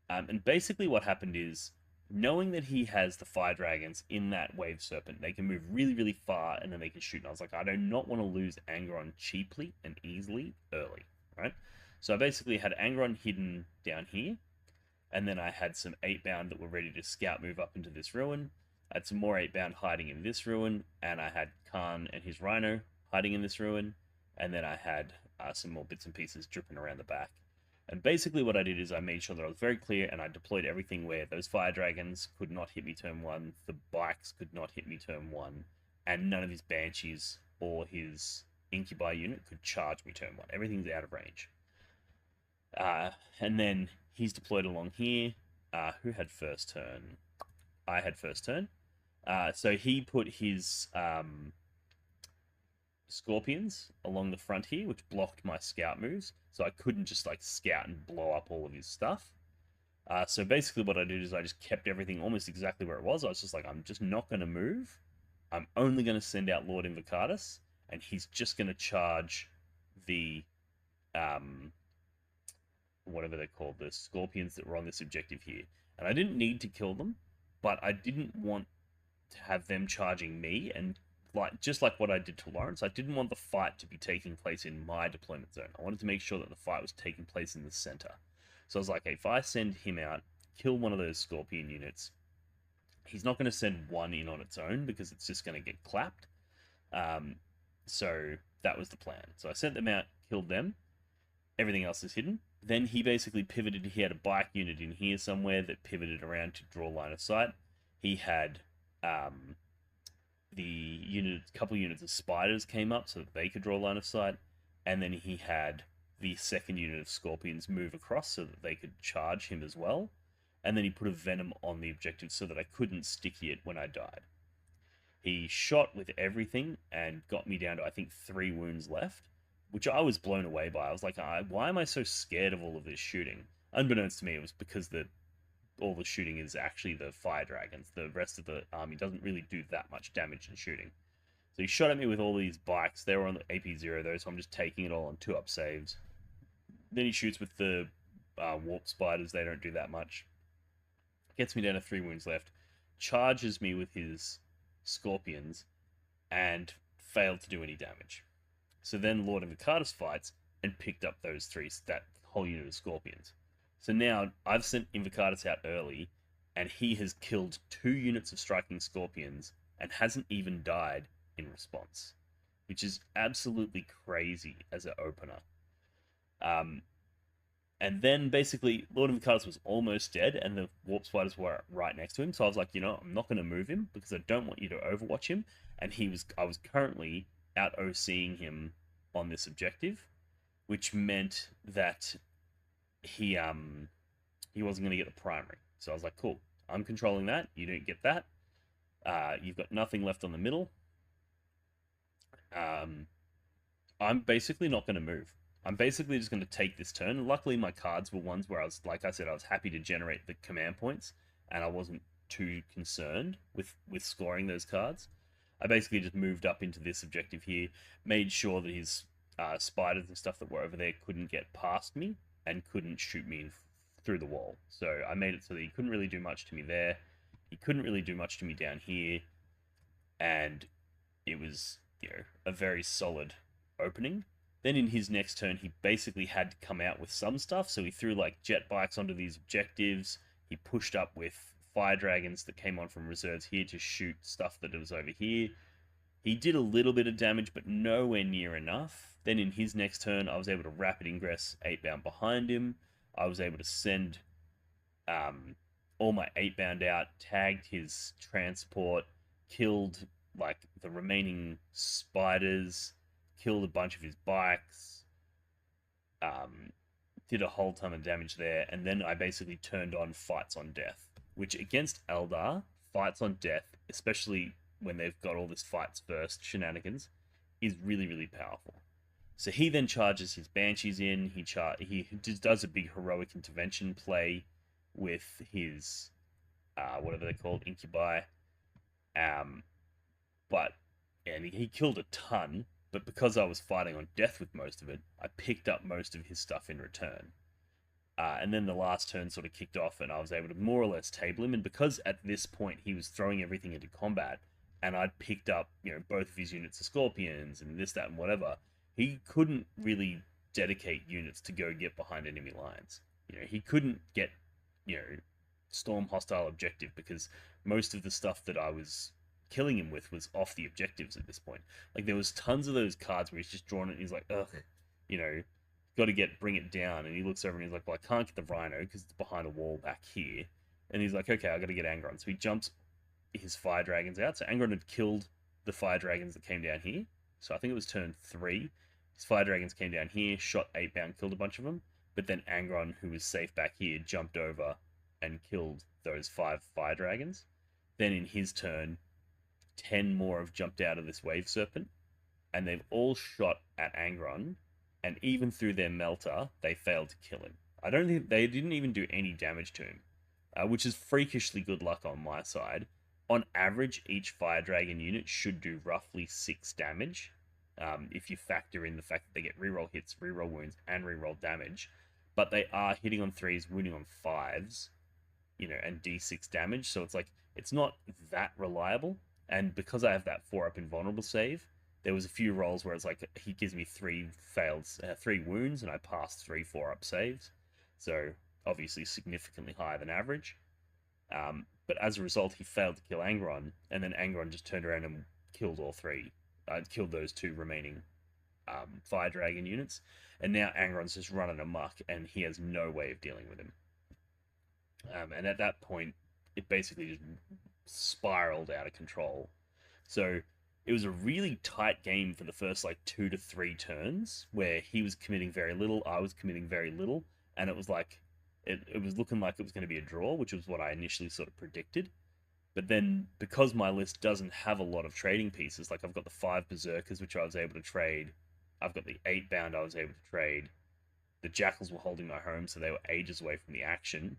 And basically what happened is, knowing that he has the Fire Dragons in that Wave Serpent, they can move really, really far, and then they can shoot. And I was like, I do not want to lose Angron cheaply and easily early, right? So I basically had Angron hidden down here, and then I had some 8-bound that were ready to scout move up into this ruin. I had some more 8-bound hiding in this ruin, and I had Khan and his Rhino hiding in this ruin, and then I had some more bits and pieces dripping around the back. And basically what I did is I made sure that I was very clear, and I deployed everything where those fire dragons could not hit me turn 1, the bikes could not hit me turn 1, and none of his banshees or his incubi unit could charge me turn 1. Everything's out of range. And then he's deployed along here. Who had first turn? I had first turn. So he put his scorpions along the front here, which blocked my scout moves, so I couldn't just like scout and blow up all of his stuff. So basically what I did is I just kept everything almost exactly where it was. I was just like, I'm just not going to move. I'm only going to send out Lord Invocatus, and he's just going to charge the whatever they're called, the scorpions that were on this objective here. And I didn't need to kill them, but I didn't want to have them charging me, and just like what I did to Lawrence, I didn't want the fight to be taking place in my deployment zone. I wanted to make sure that the fight was taking place in the center. So I was like, if I send him out, kill one of those scorpion units, he's not going to send one in on its own because it's just going to get clapped. So that was the plan. So I sent them out, killed them. Everything else is hidden. Then he basically pivoted. He had a bike unit in here somewhere that pivoted around to draw line of sight. He had the couple units of spiders came up so that they could draw line of sight, and then he had the second unit of scorpions move across so that they could charge him as well, and then he put a venom on the objective so that I couldn't sticky it when I died. He shot with everything and got me down to, I think, 3 wounds left, which I was blown away by. I was like, why am I so scared of all of this shooting? Unbeknownst to me, it was because all the shooting is actually the fire dragons. The rest of the army doesn't really do that much damage in shooting. So he shot at me with all these bikes. They were on the AP0 though, so I'm just taking it all on 2-up saves. Then he shoots with the warp spiders. They don't do that much. Gets me down to 3 wounds left. Charges me with his scorpions and failed to do any damage. So then Lord Invocatus fights and picked up that whole unit of scorpions. So now I've sent Invocatus out early, and he has killed 2 units of striking scorpions and hasn't even died in response, which is absolutely crazy as an opener. And then basically Lord Invocatus was almost dead, and the warp spiders were right next to him. So I was like, I'm not going to move him because I don't want you to overwatch him. And I was currently out OCing him on this objective, which meant that he wasn't going to get the primary. So I was like, cool, I'm controlling that. You don't get that. You've got nothing left on the middle. I'm basically not going to move. I'm basically just going to take this turn. And luckily, my cards were ones where I was happy to generate the command points, and I wasn't too concerned with scoring those cards. I basically just moved up into this objective here, made sure that his spiders and stuff that were over there couldn't get past me and couldn't shoot me through the wall. So I made it so that he couldn't really do much to me there. He couldn't really do much to me down here. And it was, a very solid opening. Then in his next turn, he basically had to come out with some stuff. So he threw like jet bikes onto these objectives. He pushed up with fire dragons that came on from reserves here to shoot stuff that was over here. He did a little bit of damage, but nowhere near enough. Then in his next turn, I was able to rapid ingress 8-bound behind him. I was able to send all my 8-bound out, tagged his transport, killed like the remaining spiders, killed a bunch of his bikes, did a whole ton of damage there, and then I basically turned on Fights on Death, which against Eldar, Fights on Death, especially when they've got all this fights first shenanigans, is really, really powerful. So he then charges his Banshees in, he does a big heroic intervention play with his, whatever they're called, Incubi, and he killed a ton, but because I was fighting on death with most of it, I picked up most of his stuff in return. And then the last turn sort of kicked off, and I was able to more or less table him. And because at this point he was throwing everything into combat, and I'd picked up, both of his units of Scorpions and this, that, and whatever, he couldn't really dedicate units to go get behind enemy lines. He couldn't get, storm hostile objective because most of the stuff that I was killing him with was off the objectives at this point. Like, there was tons of those cards where he's just drawn it and he's like, ugh, got to bring it down. And he looks over and he's like, well, I can't get the rhino because it's behind a wall back here. And he's like, okay, I got to get Angron. So he jumps his fire dragons out. So Angron had killed the fire dragons that came down here. So I think it was turn 3. His fire dragons came down here, shot 8-bound, killed a bunch of them. But then Angron, who was safe back here, jumped over and killed those 5 fire dragons. Then in his turn, 10 more have jumped out of this wave serpent, and they've all shot at Angron, and even through their melter, they failed to kill him. I don't think they didn't even do any damage to him, which is freakishly good luck on my side. On average, each fire dragon unit should do roughly 6 damage, if you factor in the fact that they get reroll hits, reroll wounds, and reroll damage. But they are hitting on 3s, wounding on 5s, and d6 damage. So it's like, it's not that reliable. And because I have that 4-up invulnerable save, there was a few rolls where it's like, he gives me 3 wounds, and I pass 3 4-up saves. So obviously significantly higher than average. But as a result, he failed to kill Angron, and then Angron just turned around and killed all 3. Killed those 2 remaining fire dragon units, and now Angron's just running amok, and he has no way of dealing with him. And at that point, it basically just spiraled out of control. So it was a really tight game for the first 2 to 3 turns, where he was committing very little, I was committing very little, and it was like it was looking like it was going to be a draw, which was what I initially sort of predicted. But then, because my list doesn't have a lot of trading pieces, like I've got the 5 Berserkers, which I was able to trade. I've got the 8-bound I was able to trade. The Jackals were holding my home, so they were ages away from the action.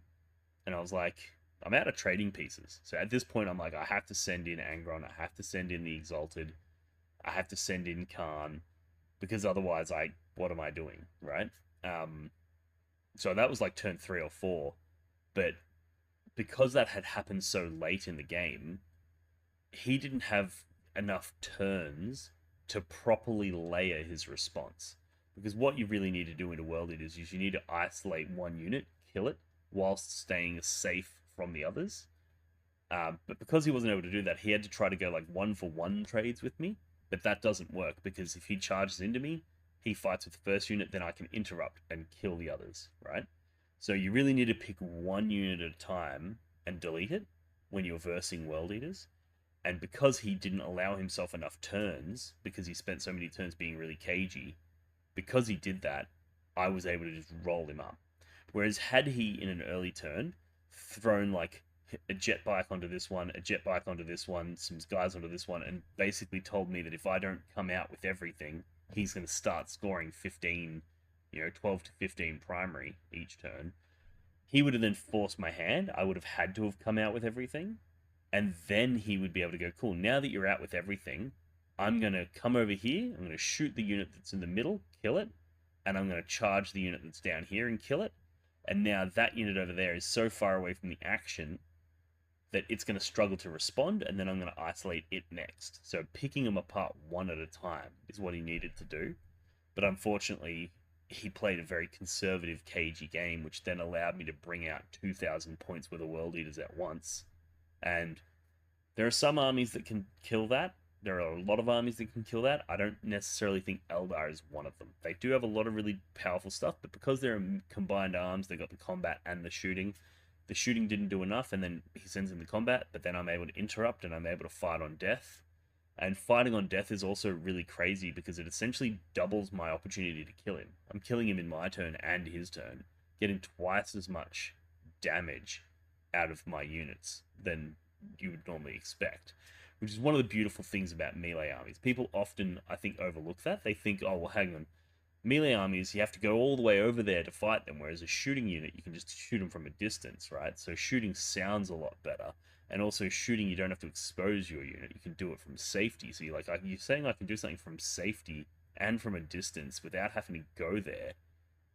And I was like, I'm out of trading pieces. So at this point, I'm like, I have to send in Angron. I have to send in the Exalted. I have to send in Khan. Because otherwise, what am I doing, right? So that was like turn 3 or 4. But because that had happened so late in the game, he didn't have enough turns to properly layer his response. Because what you really need to do in a World Eaters is you need to isolate one unit, kill it, whilst staying safe from the others. But because he wasn't able to do that, he had to try to go 1-for-1 trades with me. But that doesn't work, because if he charges into me, he fights with the first unit, then I can interrupt and kill the others, right? So you really need to pick one unit at a time and delete it when you're versing World Eaters. And because he didn't allow himself enough turns, because he spent so many turns being really cagey, because he did that, I was able to just roll him up. Whereas had he, in an early turn, thrown a jet bike onto this one, a jet bike onto this one, some guys onto this one, and basically told me that if I don't come out with everything, he's going to start scoring 15, 12 to 15 primary each turn, he would have then forced my hand. I would have had to have come out with everything. And then he would be able to go, cool, now that you're out with everything, I'm going to come over here, I'm going to shoot the unit that's in the middle, kill it, and I'm going to charge the unit that's down here and kill it. And now that unit over there is so far away from the action that it's going to struggle to respond, and then I'm going to isolate it next. So picking them apart one at a time is what he needed to do. But unfortunately, he played a very conservative, cagey game, which then allowed me to bring out 2,000 points worth of World Eaters at once. And there are some armies that can kill that. There are a lot of armies that can kill that. I don't necessarily think Eldar is one of them. They do have a lot of really powerful stuff, but because they're combined arms, they've got the combat and the shooting. The shooting didn't do enough, and then he sends in the combat, but then I'm able to interrupt, and I'm able to fight on death. And fighting on death is also really crazy, because it essentially doubles my opportunity to kill him. I'm killing him in my turn and his turn, getting twice as much damage out of my units than you would normally expect, which is one of the beautiful things about melee armies. People often, I think, overlook that. They think, oh, well, hang on. Melee armies, you have to go all the way over there to fight them, whereas a shooting unit, you can just shoot them from a distance, right? So shooting sounds a lot better. And also shooting, you don't have to expose your unit. You can do it from safety. So you're saying I can do something from safety and from a distance without having to go there.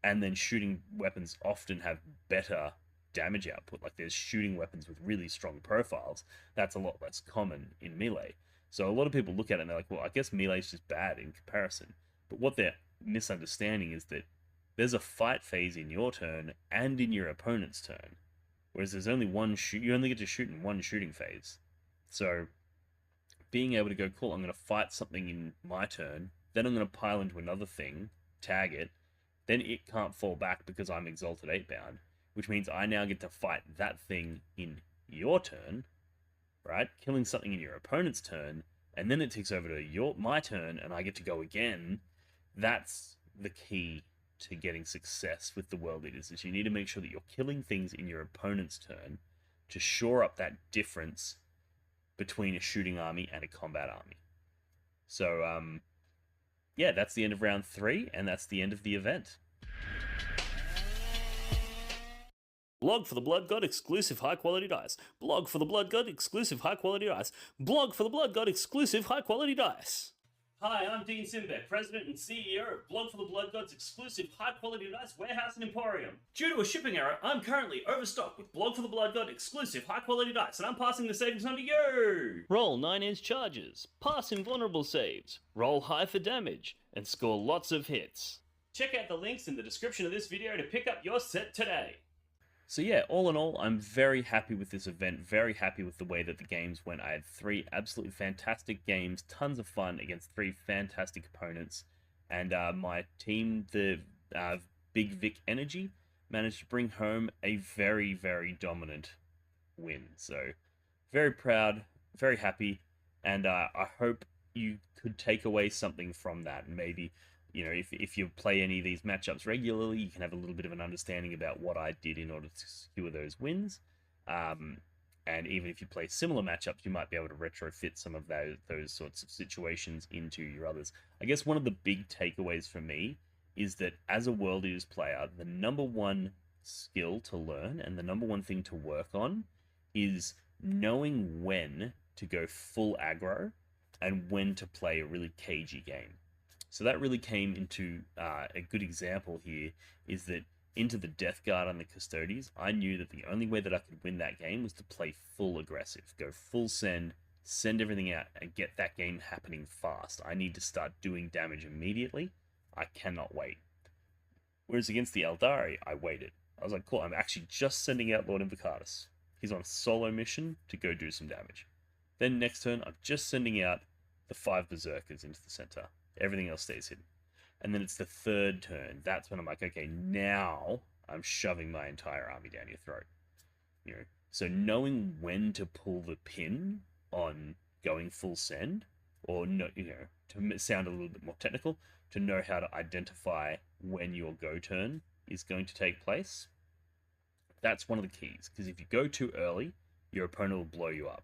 And then shooting weapons often have better damage output. Like there's shooting weapons with really strong profiles. That's a lot less common in melee. So a lot of people look at it and they're like, well, I guess melee is just bad in comparison. But what they're misunderstanding is that there's a fight phase in your turn and in your opponent's turn. Whereas there's only one you only get to shoot in one shooting phase. So being able to go, cool, I'm going to fight something in my turn, then I'm going to pile into another thing, tag it, then it can't fall back because I'm Exalted 8 bound, which means I now get to fight that thing in your turn, right? Killing something in your opponent's turn, and then it takes over to my turn, and I get to go again. That's the key to getting success with the World Eaters, is you need to make sure that you're killing things in your opponent's turn to shore up that difference between a shooting army and a combat army. So, yeah, that's the end of round 3, and that's the end of the event. Blog for the Blood God exclusive high quality dice. Blog for the Blood God exclusive high quality dice. Blog for the Blood God exclusive high quality dice. Hi, I'm Dean Simbeck, President and CEO of Blog for the Blood God's exclusive high-quality dice warehouse and emporium. Due to a shipping error, I'm currently overstocked with Blog for the Blood God exclusive high-quality dice, and I'm passing the savings on to you! Roll 9-inch charges, pass invulnerable saves, roll high for damage, and score lots of hits. Check out the links in the description of this video to pick up your set today. So yeah, all in all, I'm very happy with this event, very happy with the way that the games went. I had 3 absolutely fantastic games, tons of fun against 3 fantastic opponents, and my team, the Big Vic Energy, managed to bring home a very, very dominant win. So very proud, very happy, and I hope you could take away something from that, and maybe, you know, if you play any of these matchups regularly, you can have a little bit of an understanding about what I did in order to secure those wins. And even if you play similar matchups, you might be able to retrofit some of those sorts of situations into your others. I guess one of the big takeaways for me is that as a World Eaters player, the number one skill to learn and the number one thing to work on is knowing when to go full aggro and when to play a really cagey game. So that really came into a good example here, is that into the Deathguard and the Custodes, I knew that the only way that I could win that game was to play full aggressive, go full send everything out, and get that game happening fast. I need to start doing damage immediately. I cannot wait. Whereas against the Ynarri, I waited. I was like, cool, I'm actually just sending out Lord Invocatus. He's on a solo mission to go do some damage. Then next turn, I'm just sending out the 5 Berserkers into the center. Everything else stays hidden. And then it's the 3rd turn. That's when I'm like, okay, now I'm shoving my entire army down your throat. You know, so knowing when to pull the pin on going full send, or no, you know, to sound a little bit more technical, to know how to identify when your go turn is going to take place. That's one of the keys, because if you go too early, your opponent will blow you up.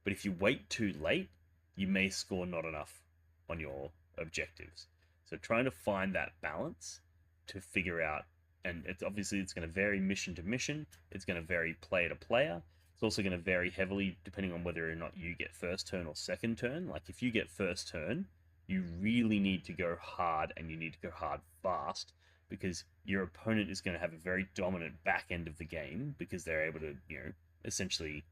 But if you wait too late, you may score not enough on your objectives. So trying to find that balance to figure out, and it's obviously it's going to vary mission to mission, it's going to vary player to player, it's also going to vary heavily depending on whether or not you get first turn or second turn. Like if you get first turn, you really need to go hard, and you need to go hard fast, because your opponent is going to have a very dominant back end of the game, because they're able to, you know, essentially,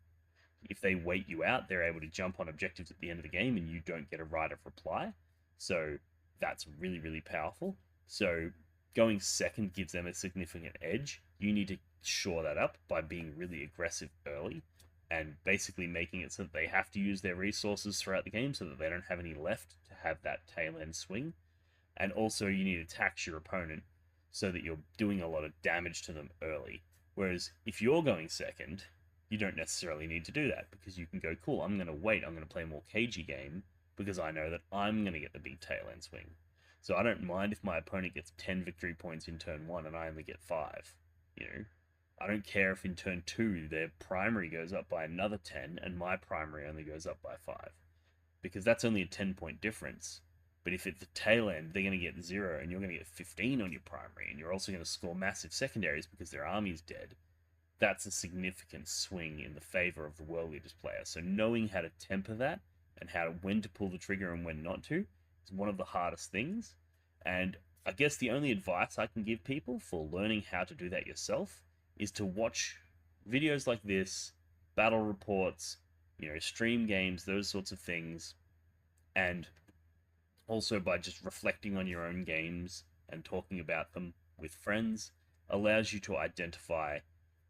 if they wait you out, they're able to jump on objectives at the end of the game and you don't get a right of reply. So that's really, really powerful. So going second gives them a significant edge. You need to shore that up by being really aggressive early and basically making it so that they have to use their resources throughout the game so that they don't have any left to have that tail end swing. And also you need to tax your opponent so that you're doing a lot of damage to them early. Whereas if you're going second, you don't necessarily need to do that, because you can go, cool, I'm going to wait, I'm going to play a more cagey game, because I know that I'm going to get the big tail end swing. So I don't mind if my opponent gets 10 victory points in turn 1 and I only get 5. You know, I don't care if in turn 2 their primary goes up by another 10 and my primary only goes up by 5. Because that's only a 10-point difference. But if at the tail end they're going to get 0 and you're going to get 15 on your primary, and you're also going to score massive secondaries because their army's dead, that's a significant swing in the favor of the World Eaters player. So knowing how to temper that, and when to pull the trigger and when not to, is one of the hardest things. And I guess the only advice I can give people for learning how to do that yourself is to watch videos like this, battle reports, you know, stream games, those sorts of things, and also by just reflecting on your own games and talking about them with friends allows you to identify,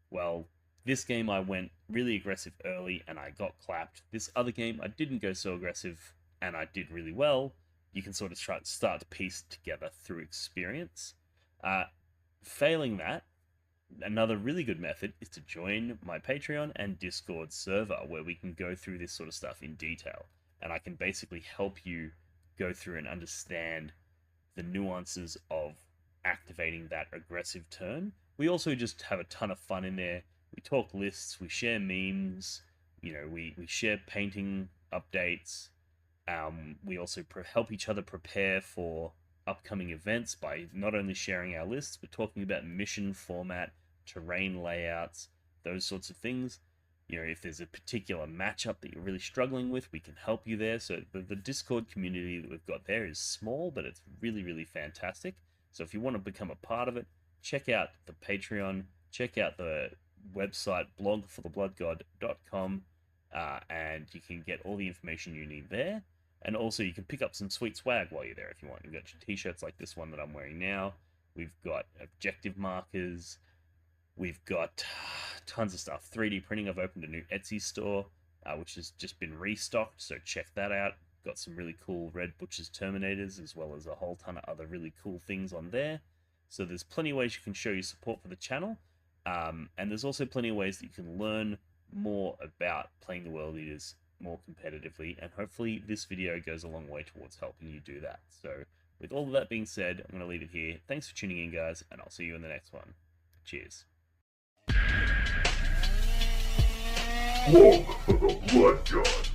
well, this game I went really aggressive early and I got clapped. This other game I didn't go so aggressive and I did really well. You can sort of start to piece together through experience. Failing that, another really good method is to join my Patreon and Discord server, where we can go through this sort of stuff in detail. And I can basically help you go through and understand the nuances of activating that aggressive turn. We also just have a ton of fun in there. We talk lists, we share memes, we share painting updates. We also help each other prepare for upcoming events by not only sharing our lists, but talking about mission format, terrain layouts, those sorts of things. If there's a particular matchup that you're really struggling with, we can help you there. So the Discord community that we've got there is small, but it's really, really fantastic. So if you want to become a part of it, check out the Patreon, check out the website blogforthebloodgod.com, and you can get all the information you need there. And also you can pick up some sweet swag while you're there if you want. You've got your t-shirts like this one that I'm wearing now. We've got objective markers. We've got tons of stuff. 3D printing. I've opened a new Etsy store, which has just been restocked, so check that out. Got some really cool Red Butchers Terminators, as well as a whole ton of other really cool things on there. So there's plenty of ways you can show your support for the channel. And there's also plenty of ways that you can learn more about playing the World Eaters more competitively, and hopefully this video goes a long way towards helping you do that. So with all of that being said, I'm going to leave it here. Thanks for tuning in, guys, and I'll see you in the next one. Cheers. Walk for the Blood God.